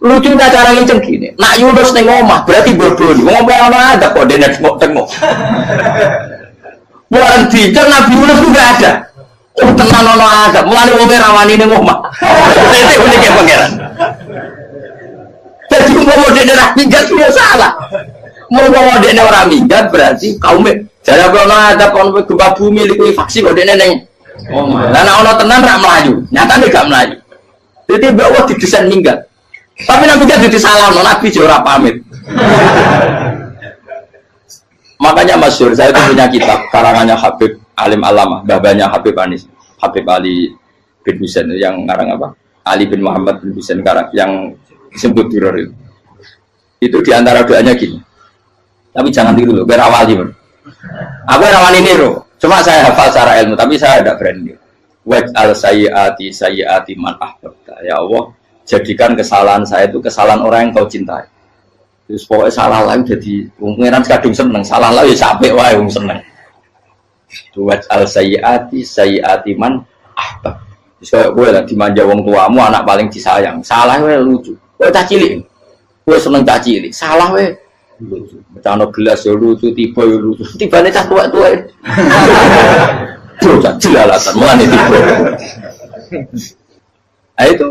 S2: Lucunya cara nginceng gini. Nak Yunus ning omah berarti bodoh. Ngomong ana ada kok dene tengok. Bukan dinceng Nabi Yunus juga ada. Oh tenan ono ada. Mulane wong rawani ning omah. Itu uniknya pangeran. Jadi mau dia minggat dia salah. Mau dia orang minggat berarti kaumnya. Jadi kalau ada kaum gempa bumi liku faksi kok dia neng. Oh, karena orang tenan rak Melayu. Nyatanya gak Melayu. Jadi bahwa didesain minggat. Tapi nabi kan jadi salah. Nabi jora pamit. Makanya masyhur saya itu punya kitab karangannya Habib Alim Alamah, babanya Habib Anis, Habib Ali bin Husain yang ngarang apa? Ali bin Muhammad bin Husain karang yang disebut duror itu diantara doanya gini. Tapi jangan tiru loh, biar awali bro. Aku rawani niru, cuma saya hafal secara ilmu, tapi saya tidak berani. Waj'al sayyiati man ahbabta. Ya Allah, jadikan kesalahan saya itu kesalahan orang yang kau cintai. Terus pokoknya salah lain jadi pengiran kadung seneng, salah lain ya sampai wae wong seneng. Waj'al sayyiati man ahbab. Terus kayak gue lah dimanja wong tuamu, anak paling disayang. Salah wae lucu. Kowe cah cilik. Kowe seneng cah cilik. Salah wae lucu. Becano gelas ya lucu, tiba ya lucu. Tibane cah tuwek-tuwek. Terus jelalatan mulane tiba. Nah itu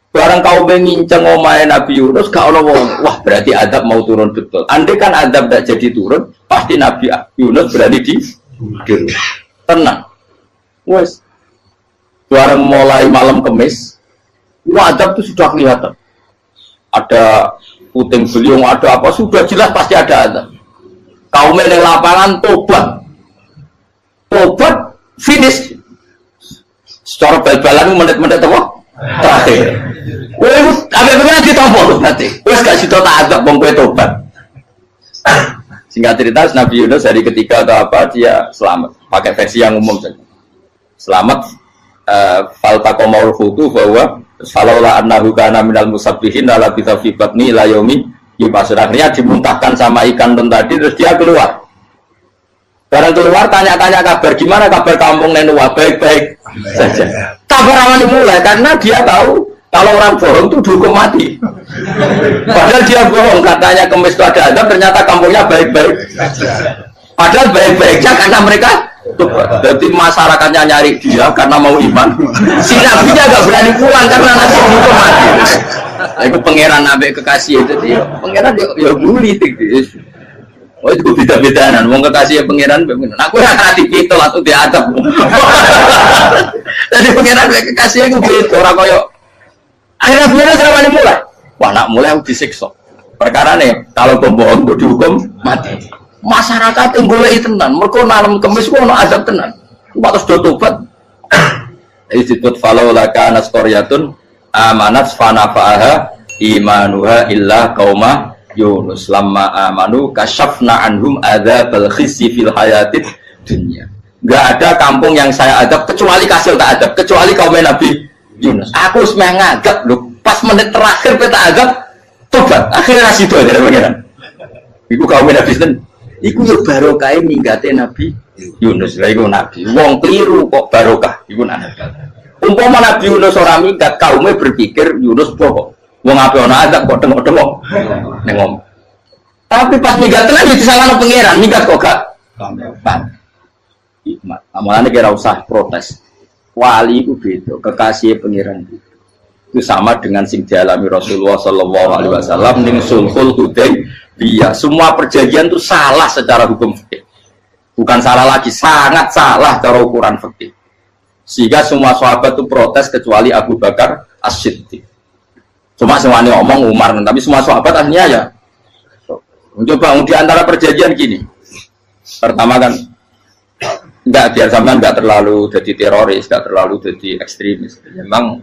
S2: barang kau menginceng omahe Nabi Yunus gak ono wong. Wah, berarti adab mau turun betul. Andai kan adab tidak jadi turun, pasti Nabi Yunus berarti di tenang. Wes. Barang mulai malam Kamis, adab itu sudah kelihatan. Ada puting beliung, ada apa, sudah jelas pasti ada adab. Kaum yang lapangan tobat, finish. Secara bal-balan menit-menit apa? Terakhir. Wes, apa-apa ditompo tuh nanti. Wes gak sido tak adab wong kowe tobat. Singkat cerita Nabi Yunus hari ketiga atau apa dia selamat. Pakai versi yang umum saja. Selamat. Faltaqamaul hutu bahwa falaula annahu kana minal musabbihin la bisa fi batni ila yaumi yub'atsun. Akhirnya dimuntahkan sama ikan tadi terus dia keluar. Barang keluar tanya-tanya kabar gimana kabar kampung Nenua baik-baik saja. Kabar awal dimulai karena dia tahu kalau orang bohong itu dihukum mati. Padahal dia bohong katanya Kemis itu ada adab ternyata kampungnya baik-baik. Padahal baik-baiknya karena mereka Jadi masyarakatnya nyari dia karena mau iman. Si nabinya gak berani pulang karena nanti hukum mati. Itu pangeran nabi kekasih itu dia. Pangeran ya bully gitu. Oh itu beda-bedaan. Mau kekasih pangeran, aku yang hati itu langsung diadab. Jadi pangeran kekasih itu gitu. Orang koyo. Akhirnya pangeran sama mulai. Wah nak mulai aku disiksa. Perkara nih kalau pembohong itu dihukum mati. Masyarakat yang boleh tenan. Mereka malam kemis kok nak azab tenan. Waktu sudah tobat. Disebut falau laka naskoryatun amanat fanafa'aha imanuha illa qauma Yunus lamma amanu kasyafna anhum adzabal khizyi fil hayatid dunya. Enggak ada kampung yang saya adab kecuali kasih tak adab, kecuali kaum Nabi Yunus. Aku semeh ngadab lho, pas menit terakhir peta adab tobat. Akhirnya sido dari pangeran. Iku kaum Nabi sinten? Iku yo barokah ninggate Nabi Yunus. Lah iku nabi. Wong kliru kok barokah iku nabi. Umpama Nabi Yunus ora minggat, kaumnya berpikir Yunus bohong. Wong ape ana azab kok tengok-tengok ning ngomong. Tapi pas minggat tenan iki salahno pangeran, minggat kok gak gampang. Hikmat. Amalane kira usah protes. Wali itu beda, kekasih pangeran itu sama dengan sing dialami Rasulullah sallallahu alaihi wasallam ning Sulhul Hudaybiyah. Semua perjanjian itu salah secara hukum fikih. Bukan salah lagi, sangat salah cara ukuran fikih. Sehingga semua sahabat itu protes kecuali Abu Bakar As-Siddiq. Cuma semuanya ngomong Umar, tapi semua sahabat akhirnya ya mencoba di antara perjanjian gini. Pertama kan enggak biar sampean enggak terlalu jadi teroris, enggak terlalu jadi ekstremis. Memang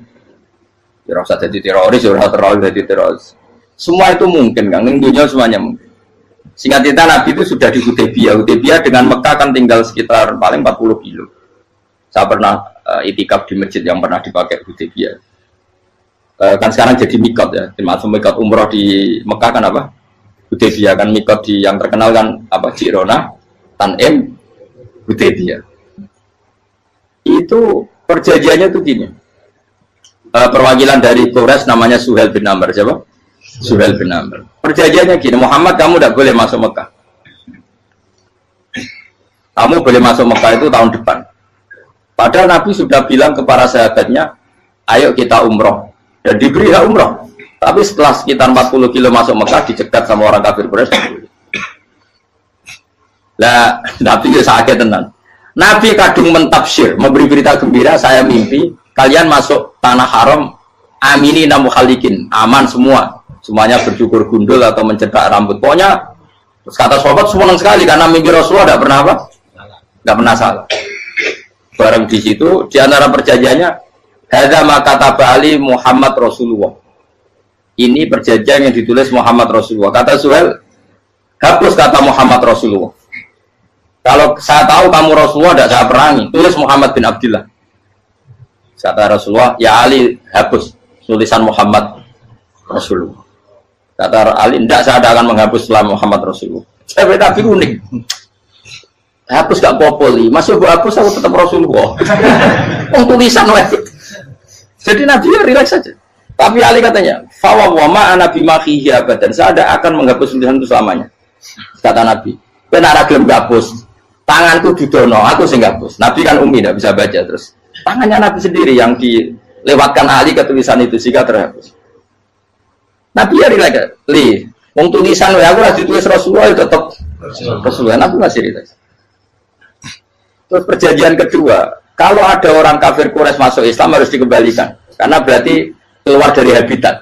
S2: ya usah jadi teroris, ya terlalu jadi teroris. Semua itu mungkin kan, dunia semuanya mungkin. Singkat cerita Nabi itu sudah di Hudaybiyah. Hudaybiyah dengan Mekah kan tinggal sekitar paling 40 kilo. Saya pernah itikaf di masjid yang pernah dipakai Hudaybiyah. Kan sekarang jadi mikot ya, termasuk mikot umroh di Mekah kan apa? Hudaybiyah kan mikot di yang terkenal kan apa? Jirona, Tanim, Hudaybiyah. Itu perjanjiannya tuh gini. Perwakilan dari Quraisy namanya Suhail bin Amr, siapa? Suhail bin Amr. Perjanjiannya gini, Muhammad kamu tidak boleh masuk Mekah. Kamu boleh masuk Mekah itu tahun depan. Padahal Nabi sudah bilang ke para sahabatnya, ayo kita umroh. Dan diberi hak umroh. Tapi setelah sekitar 40 kilo masuk Mekah dicegat sama orang kafir Quraisy. Lah, Nabi itu sakit tenang. Nabi kadung mentafsir, memberi berita gembira, saya mimpi kalian masuk tanah haram amini namu khalikin, aman semua. Semuanya bercukur gundul atau mencetak rambut. Pokoknya kata sahabat senang sekali karena mimpi Rasulullah tidak pernah apa? Tidak pernah salah. Bareng di situ di antara perjanjiannya hadza ma kataba ali Muhammad Rasulullah. Ini perjanjian yang ditulis Muhammad Rasulullah. Kata Suhail, hapus kata Muhammad Rasulullah. Kalau saya tahu kamu Rasulullah tidak saya perangi, tulis Muhammad bin Abdullah. Kata Rasulullah, ya Ali hapus tulisan Muhammad Rasulullah. Kata Ali, tidak saya akan menghapus setelah Muhammad Rasulullah. Saya tapi unik. Hapus gak populi, masih aku hapus aku tetap Rasulullah. Tulisan wajib. Jadi Nabi ya relax saja. Tapi Ali katanya, fawwama ana bimakhihi abadan. Saya tidak akan menghapus tulisan itu selamanya. Kata Nabi, benar gelem hapus. Tanganku didono, aku sing hapus. Nabi kan umi tidak bisa baca terus. Tangannya Nabi sendiri yang dilewatkan Ali ke tulisan itu sehingga terhapus. Nabi ya relax. Wong tulisan aku lagi tulis Rasulullah itu tetap Rasulullah. Nabi masih relax. Terus perjanjian kedua, kalau ada orang kafir Quraisy masuk Islam harus dikembalikan, karena berarti keluar dari habitat.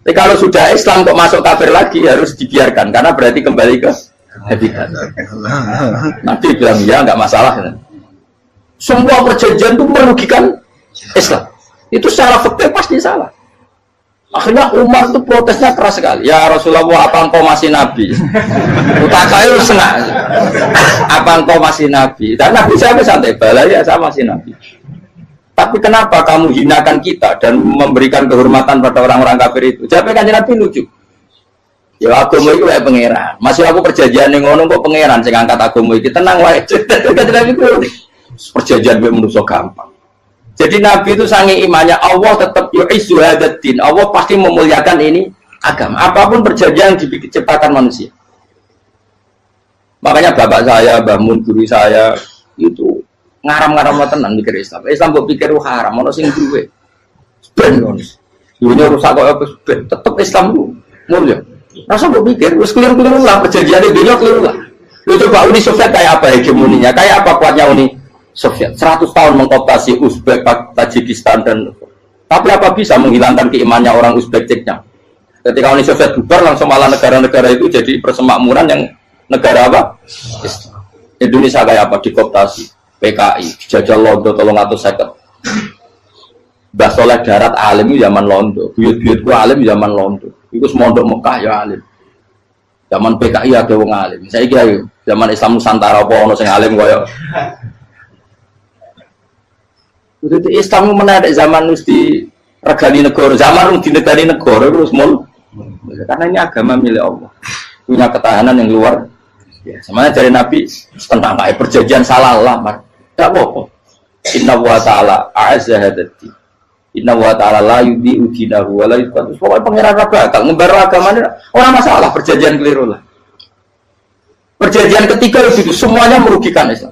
S2: Tapi kalau sudah Islam kok masuk kafir lagi harus dibiarkan, karena berarti kembali ke habitat. Nanti bilang ya nggak masalah. Semua perjanjian itu merugikan Islam. Itu secara fikih pasti salah. Akhirnya Umar itu protesnya keras sekali. Ya Rasulullah, apa engkau masih nabi? Utakail senang. Apa engkau masih nabi? Dan Nabi saya santai, balai ya saya masih nabi. Tapi kenapa kamu hinakan kita dan memberikan kehormatan pada orang-orang kafir itu? Jawabnya kan Nabi lucu. Ya agama itu kayak pangeran. Masih aku perjanjian yang ngono kok pangeran sing angkat agama iki tenang wae. Kan Nabi itu perjanjian gue manusia gampang. Jadi Nabi itu sange imannya Allah tetap yu'izzu hadzal-din. Allah pasti memuliakan ini agama. Apapun perjanjian yang diciptakan manusia. Makanya bapak saya, Mbah Mun, guru saya itu ngaram-ngaram tenan mikir Islam. Islam mbok pikir haram, ono sing duwe. Ben ngono. Dunya rusak kok apa ben tetep Islam ku mulia. Rasa mbok pikir wis keliru-keliru lah perjanjiane dunya keliru lah. Lu coba Uni Soviet kayak apa hegemoninya? Kayak apa kuatnya Uni Soviet? 100 tahun mengkooptasi Uzbek, Tajikistan dan tapi apa bisa menghilangkan keimannya orang Uzbek Ceknya? Ketika Uni Soviet bubar langsung malah negara-negara itu jadi persemakmuran yang negara apa? Indonesia kayak apa? Dikooptasi PKI, dijajah Londo 350. Mbah Soleh Darat alim itu zaman Londo, buyut-buyutku alim zaman Londo. Iku semondok Mekah ya alim. Zaman PKI ada wong alim. Saya kira zaman Islam Nusantara apa ono sing alim koyo. Itu Islam menarik zaman wis di regani negara, zaman di negara terus mul. Karena ini agama milik Allah. Punya ketahanan yang luar ya, semuanya dari Nabi tentang kayak perjanjian salah lamar. Tidak apa-apa. Inna wa ta'ala a'azza hadati. Inna wa ta'ala la yudhi udinahu wa la yudhi. Pokoknya pengiran bakal ngebaru agamanya orang masalah perjanjian keliru lah. Perjanjian ketiga itu semuanya merugikan Islam.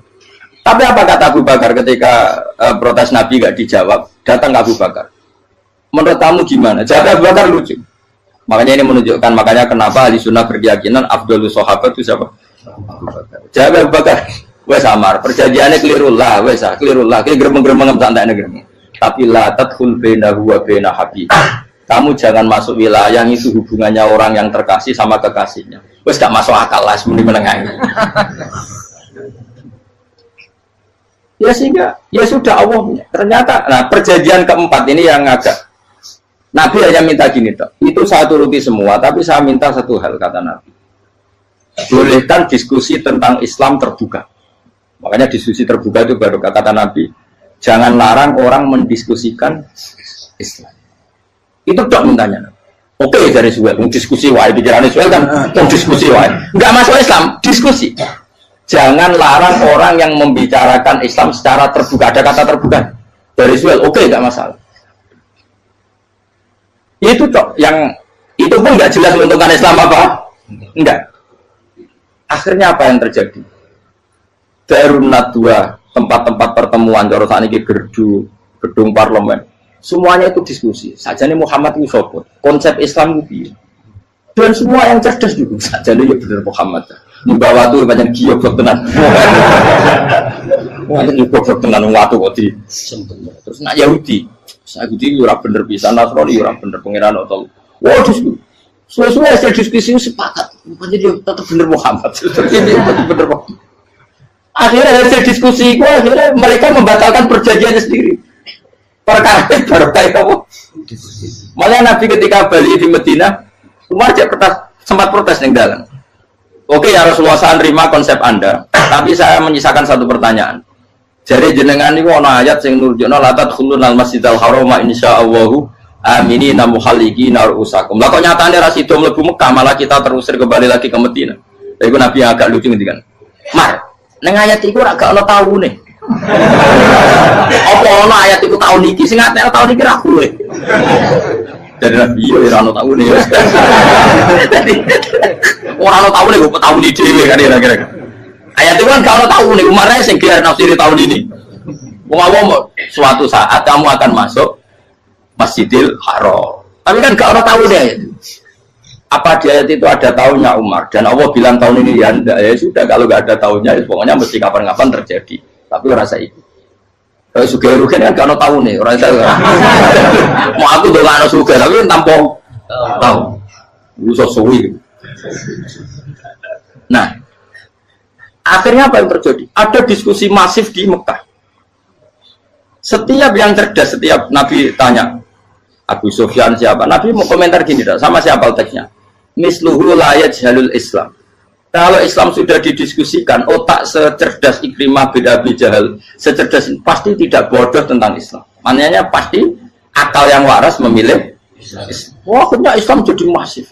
S2: Tapi apa kata Abu Bakar ketika protes Nabi gak dijawab? Datang ke Abu Bakar. Menurut kamu gimana? Jawab Abu Bakar lucu. Makanya ini menunjukkan makanya kenapa ahli sunnah berkeyakinan Abdul Sahabat itu siapa? Jawab Abu Bakar. Wes samar, perjanjiannya keliru lah, wes keliru lah. Kayak geremeng-geremeng santai negeri. Tapi la tadkhul bainahu wa baina habib. Kamu jangan masuk wilayah itu hubungannya orang yang terkasih sama kekasihnya. Wes gak masuk akal lah sebenarnya menengah. Ya sehingga ya sudah Allah punya. Ternyata nah perjanjian keempat ini yang agak Nabi hanya minta gini toh. Itu saya turuti semua, tapi saya minta satu hal kata Nabi. Bolehkan diskusi tentang Islam terbuka. Makanya diskusi terbuka itu baru kata Nabi. Jangan larang orang mendiskusikan Islam. Itu dok mintanya. Oke dari Suel, diskusi wae pikirannya Suel kan, diskusi wae. Enggak masuk Islam, diskusi. Jangan larang orang yang membicarakan Islam secara terbuka. Ada kata terbuka dari Suel, oke enggak masalah. Itu dok yang itu pun enggak jelas menentukan Islam apa? Enggak. Akhirnya apa yang terjadi? Darun Nadwa, tempat-tempat pertemuan, cara saat ini gerdu, gedung parlemen, semuanya itu diskusi. Sajane Muhammad itu sopot, konsep Islam itu, dan semua yang cerdas juga. Sajane ya benar Muhammad. Membawa tuh banyak giok tenan. Wonten giok tenan waktu kok di. Terus nak Yahudi, Yahudi ora bener bisa, Nasrani ora bener pangeran atau. Wah diskusi. Sesuai hasil diskusi sepakat, bukannya dia tetap bener Muhammad. Tetap bener Muhammad. Akhirnya hasil diskusi itu akhirnya mereka membatalkan perjanjiannya sendiri. Perkara baru kayak kamu. Malah Nabi ketika balik di Medina, Umar sempat protes yang dalam. Oke ya Rasulullah, saya terima konsep Anda, tapi saya menyisakan satu pertanyaan. Jadi jenengan ini ada ayat yang nurjuna la tadkhulunal masjidal harama insyaallahu aminina muhalliqina ru'usakum. Lah kok nyatane ra sida mlebu Mekah malah kita terusir kembali lagi ke Medina. Lha iku Nabi agak lucu ngendikan. Mar, ning ayat iku ora gak ono taune. Apa ono ayat iku taun iki sing ngatene taun iki ra kowe. Dari Nabi yo ora ono taune. Dadi ora ono taune kok taun iki dhewe kan kira-kira. Ayat itu kan gak ono taune, umarnya sing kira nafsiri tahun ini. Wong suatu saat kamu akan masuk Masjidil Haram. Tapi kan gak ada tahu deh. Apa di ayat itu ada tahunnya Umar? Dan Allah bilang tahun ini ya enggak. Ya sudah kalau gak ada tahunnya, ya pokoknya mesti kapan-kapan terjadi. Tapi rasa itu. Kalau suka rugen kan gak ada tahun nih. Orang saya mau aku udah gak ada suka, tapi kan tampung tahu. Usah suwi. Nah, akhirnya apa yang terjadi? Ada diskusi masif di Mekah. Setiap yang cerdas, setiap Nabi tanya Abu Sufyan siapa, Nabi mau komentar gini sama siapa teksnya, misluhu layat jalul Islam. Kalau Islam sudah didiskusikan, otak secerdas Ikrimah bin Abi Jahal, secerdas pasti tidak bodoh tentang Islam. Maknanya pasti akal yang waras memilih Islam. Wah, akhirnya Islam jadi masif.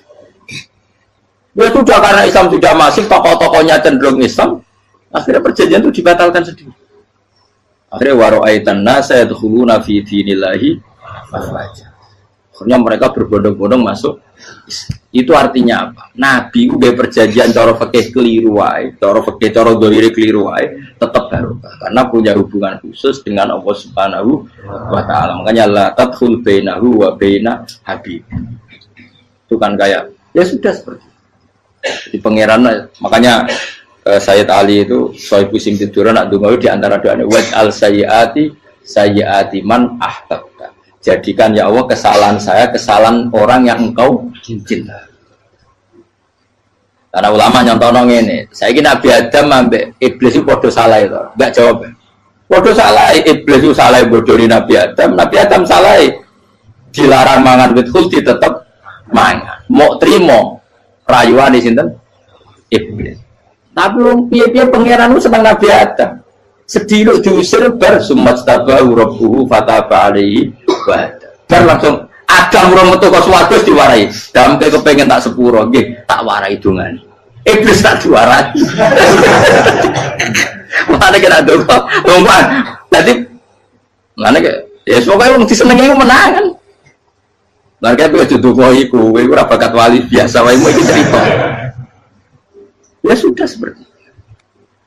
S2: Ya sudah, karena Islam sudah masif, tokoh-tokohnya cenderung Islam, akhirnya perjanjian itu dibatalkan sendiri. Akhirnya waro'aitan nasa yadkhuluna fi dinillahi afwaja. Akhirnya mereka berbondong-bondong masuk. Itu artinya apa? Nabi udah perjanjian cara fikih keliru wae, cara fikih cara dzahir keliru wae, tetap barokah karena punya hubungan khusus dengan Allah Subhanahu wa taala. Makanya la tadkhul bainahu wa baina habib. Itu kan kayak ya sudah seperti di pangeran. Makanya Sayyid Ali itu soal pusing tiduran nak donga di antara doanya waj al sayyiati man ahtabta. Jadikan ya Allah kesalahan saya kesalahan orang yang engkau cinta. Karena ulama nyontono ngene, saiki Nabi Adam ambek iblis itu padha salah itu. Enggak jawab. Padha salah, iblis itu salah bodoni Nabi Adam salah. Dilarang mangan wit khuldi tetep mangan. Mau trimo rayuane sinten? Iblis. Tapi wong piye-piye pangeran itu seneng Nabi Adam. Sediluk diusir bar sumat tabahu rabbuhu fataba alaihi wa bar langsung Adam ora metu kok swarga diwarai. Dampe kepengin tak sepuro nggih tak warai dongane. Iblis tak diwarai. Mana kena donga. Ngomong. Dadi mana ke ya pokoke wong disenengi menangan. Lah kaya aja donga iku kowe ora bakat wali biasa wae iki cerita. Ya sudah seperti itu.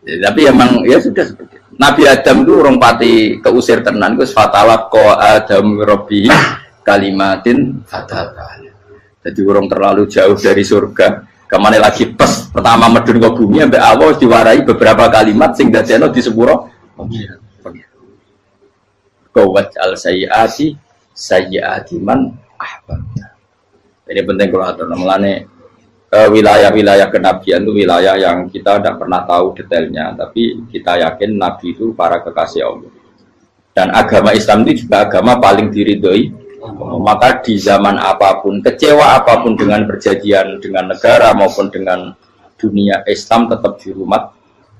S2: Ya, tapi emang ya sudah seperti itu. Nabi Adam itu orang pati keusir tenan itu fatala ko Adam Robbi kalimatin fatala. Jadi orang terlalu jauh dari surga. Kemana lagi pas pertama medun ke bumi sampai awal diwarai beberapa kalimat sing dadekno di sepuro. Qawat al sayyiati man ahbabta. Ini penting kalau atur namanya. Wilayah-wilayah kenabian itu wilayah yang kita tidak pernah tahu detailnya, tapi kita yakin Nabi itu para kekasih Allah. Dan agama Islam itu juga agama paling diridhoi. Maka di zaman apapun, kecewa apapun dengan perjanjian dengan negara maupun dengan dunia, Islam tetap di rumah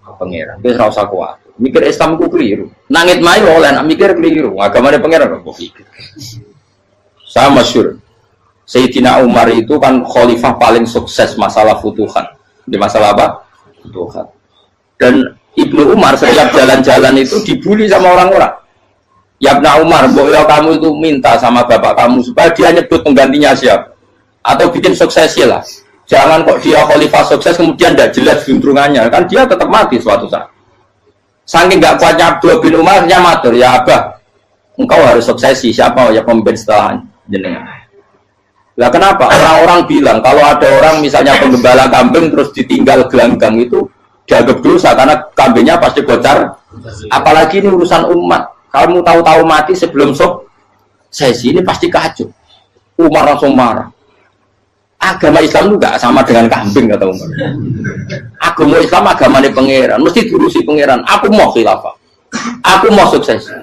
S2: pangeran. Itu tidak usah kuat. Mikir Islam itu keliru. Nangit mayu oleh mikir keliru. Agama pangeran kok pikir. Saya masyhur. Sayyidina Umar itu kan khalifah paling sukses masalah futuhan. Di masalah apa? Futuhan. Dan Ibnu Umar setiap jalan-jalan itu dibully sama orang-orang. Ya Ibnu Umar, boleh kamu itu minta sama bapak kamu supaya dia nyebut penggantinya siapa? Atau bikin suksesi lah. Jangan kok dia khalifah sukses kemudian tidak jelas juntrungannya. Kan dia tetap mati suatu saat. Saking nggak kuatnya Abdul bin Umar, dia matur, ya Abah, engkau harus suksesi. Siapa ya pemimpin setelah jenengan? Lah kenapa? Orang-orang bilang kalau ada orang misalnya penggembala kambing terus ditinggal gelanggang itu dianggap dosa karena kambingnya pasti bocor. Apalagi ini urusan umat. Kamu tahu-tahu mati sebelum sesi ini pasti kacau. Umar langsung marah. Agama Islam juga sama dengan kambing kata Umar. Agama Islam agamanya pangeran, mesti diurusi pangeran. Aku mau khilafah. Aku mau sukses.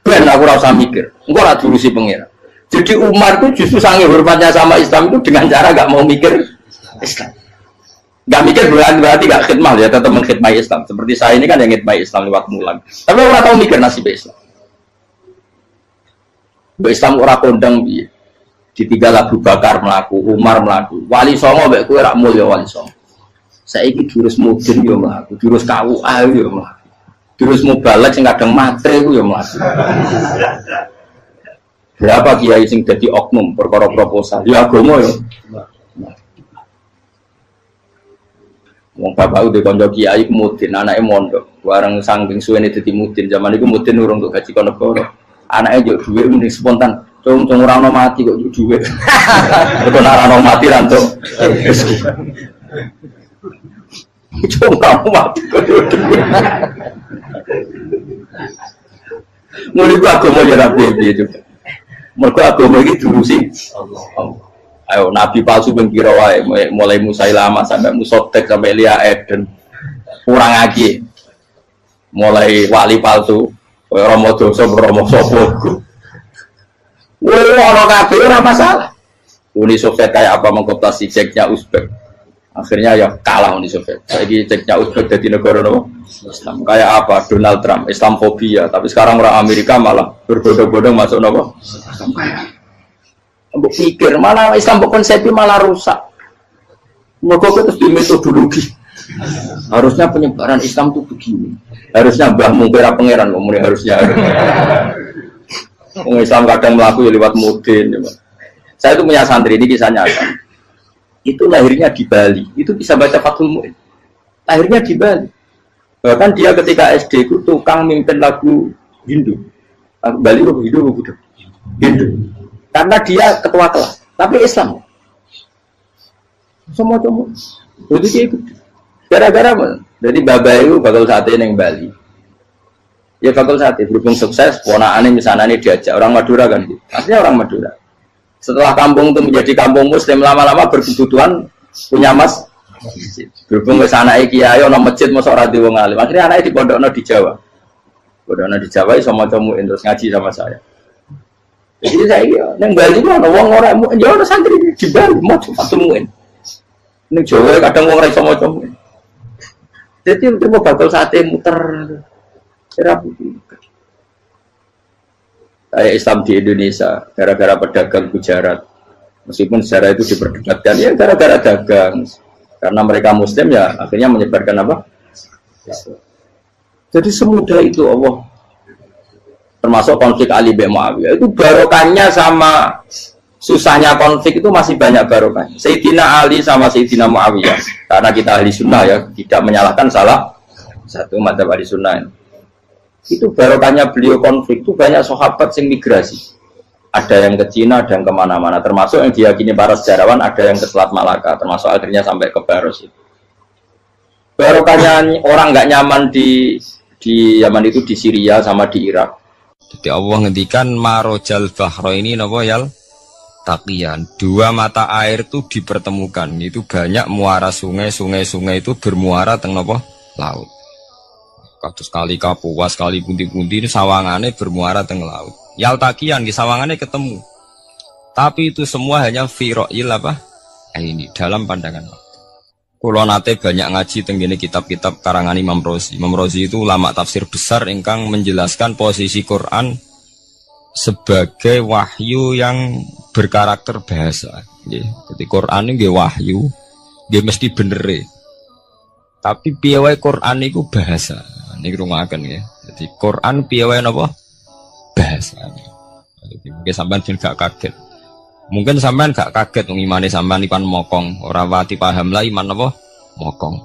S2: Ben aku rasa mikir. Engkau lah diurusi pangeran. Jadi Umar itu justru sangat hormatnya sama Islam itu dengan cara gak mau mikir Islam. Gak mikir berarti gak khidmah ya, tetap mengkhidmati Islam. Seperti saya ini kan yang khidmati Islam lewat mulan. Tapi orang tahu mikir nasib Islam. Islam orang kondang biye. Ditinggal Abu Bakar melaku, Umar melaku. Wali Songo mbek kowe rak mulya Wali Songo. Saiki jurus mudin yo mlaku, jurus KUA yo mlaku. Jurus mubalek sing kadang matre ku yo mlaku. Berapa kiai sing dadi oknum perkara proposal? Ya agama ya. Wong bapak udah kanca kiai mudin, anake mondok. Bareng saking suwene dadi mudin, zaman iku mudin urung untuk gaji negara. Anake njuk dhuwit mending spontan. Cung ora ono mati kok njuk dhuwit. Betul ora ono mati ra entuk rezeki. Cung ora mati kok njuk dhuwit. Mulai agama ya rapi juga. Mereka agama ini diurusi Allah. Ayo Nabi palsu pengkira wae mulai Musailama sampai Musotek sampai Lia Eden kurang lagi mulai wali palsu Romo dosa Romo sopo. Orang kabeh ora masalah. Uni Soviet kayak apa mengkooptasi ceknya Uzbek. Akhirnya ya kalah Uni Soviet. Lagi ceknya Uzbek jadi negara Islam. Kayak apa Donald Trump Islamfobia, tapi sekarang orang Amerika malah berbodong-bodong masuk nopo. Mbok pikir malah Islam konsepnya malah rusak. Mergo terus di metodologi. Harusnya penyebaran Islam itu begini. Harusnya Mbah Mungkira pangeran harusnya. Wong Islam kadang mlaku ya lewat mudin ya. Saya itu punya santri, ini kisahnya apa? Itu lahirnya di Bali, itu bisa baca Fathul Mu'in. Lahirnya di Bali. Bahkan dia ketika SD itu tukang mimpin lagu Hindu. Bali itu Hindu, Hindu. Karena dia ketua kelas, tapi Islam. Semua cuma. Jadi dia ikut. Gara-gara jadi bapak itu bakal sate yang Bali. Ya bakal sate, berhubung sukses, ponakannya misalnya ini diajak orang Madura kan, aslinya orang Madura. Setelah kampung itu menjadi kampung Muslim, lama-lama berkebutuhan punya mas. Berhubung ke sana kiai ono masjid mosok ra di wong alim. Akhirnya anaknya di pondokno di Jawa. Pondokno di Jawa iso maca muin terus ngaji sama saya. Jadi saya nang Bali ono wong ora muin, ya ono santri di Bali maca muin. Ning Jawa kadang wong ora iso maca muin. Jadi itu bakal sate muter. Kayak Islam di Indonesia gara-gara pedagang Gujarat, meskipun sejarah itu diperdebatkan ya gara-gara dagang, karena mereka Muslim ya akhirnya menyebarkan apa? Jadi semudah itu Allah. Termasuk konflik Ali bin Muawiyah itu barokahnya sama susahnya konflik itu masih banyak barokahnya. Sayyidina Ali sama Sayyidina Muawiyah, karena kita ahli sunnah ya tidak menyalahkan salah satu madzhab ahli sunnah ini. Itu barokahnya beliau konflik itu banyak sahabat yang migrasi, ada yang ke Cina, ada yang kemana-mana, termasuk yang diyakini para sejarawan ada yang ke Selat Malaka, termasuk akhirnya sampai ke Baros itu. Barokahnya orang nggak nyaman di Yaman itu di Syria sama di Irak.
S1: Jadi Allah ngendikan marojal bahro ini nopo yal taqiyan, dua mata air itu dipertemukan, itu banyak muara sungai itu bermuara teng nopo laut. Kados kali Kapuas, kali pundi-pundi ini sawangannya bermuara teng laut. Yal taqiyan di sawangannya ketemu. Tapi itu semua hanya firoil apa? Ini dalam pandangan. Kulo nate banyak ngaji tenggene kitab-kitab karangan Imam Rozi. Imam Rozi itu ulama tafsir besar ingkang menjelaskan posisi Quran sebagai wahyu yang berkarakter bahasa. Jadi Quran ini wahyu, dia mesti bener. Tapi piye wae Quran itu bahasa. Ini rungaken ya. Jadi Quran piye wae napa? Bahasa. Jadi mungkin sampean gak kaget. Mungkin sampean gak kaget wong imane sampean ikan mokong, ora wati paham lah iman apa mokong.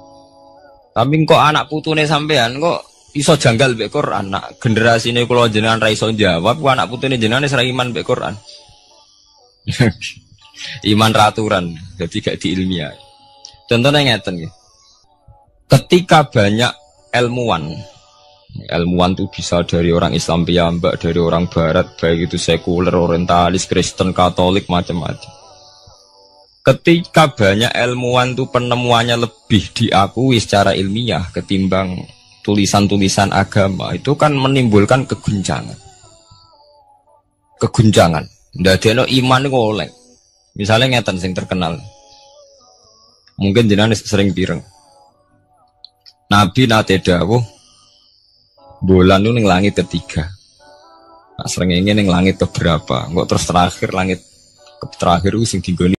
S1: Tapi kok anak putune sampean kok iso janggal mbek Quran. Nak generasine kula jenengan ra iso jawab, kok anak putune jenengan wis ra iman mbek Quran. Iman raturan, jadi gak diilmiah. Contohnya ngeten nggih. Ketika banyak ilmuwan itu bisa dari orang Islam piyambak, dari orang Barat, baik itu sekuler, orientalis, Kristen, Katolik, macam-macam. Ketika banyak ilmuwan itu penemuannya lebih diakui secara ilmiah ketimbang tulisan-tulisan agama, itu kan menimbulkan keguncangan. Ndadekno iman iku oleh. Misalnya ngeten sing terkenal. Mungkin jenengan sering pireng. Nabi nate dawuh bulan itu ning langit ketiga. Nah, srengenge ning langit keberapa? Kok terus terakhir langit terakhir itu sing dinggoni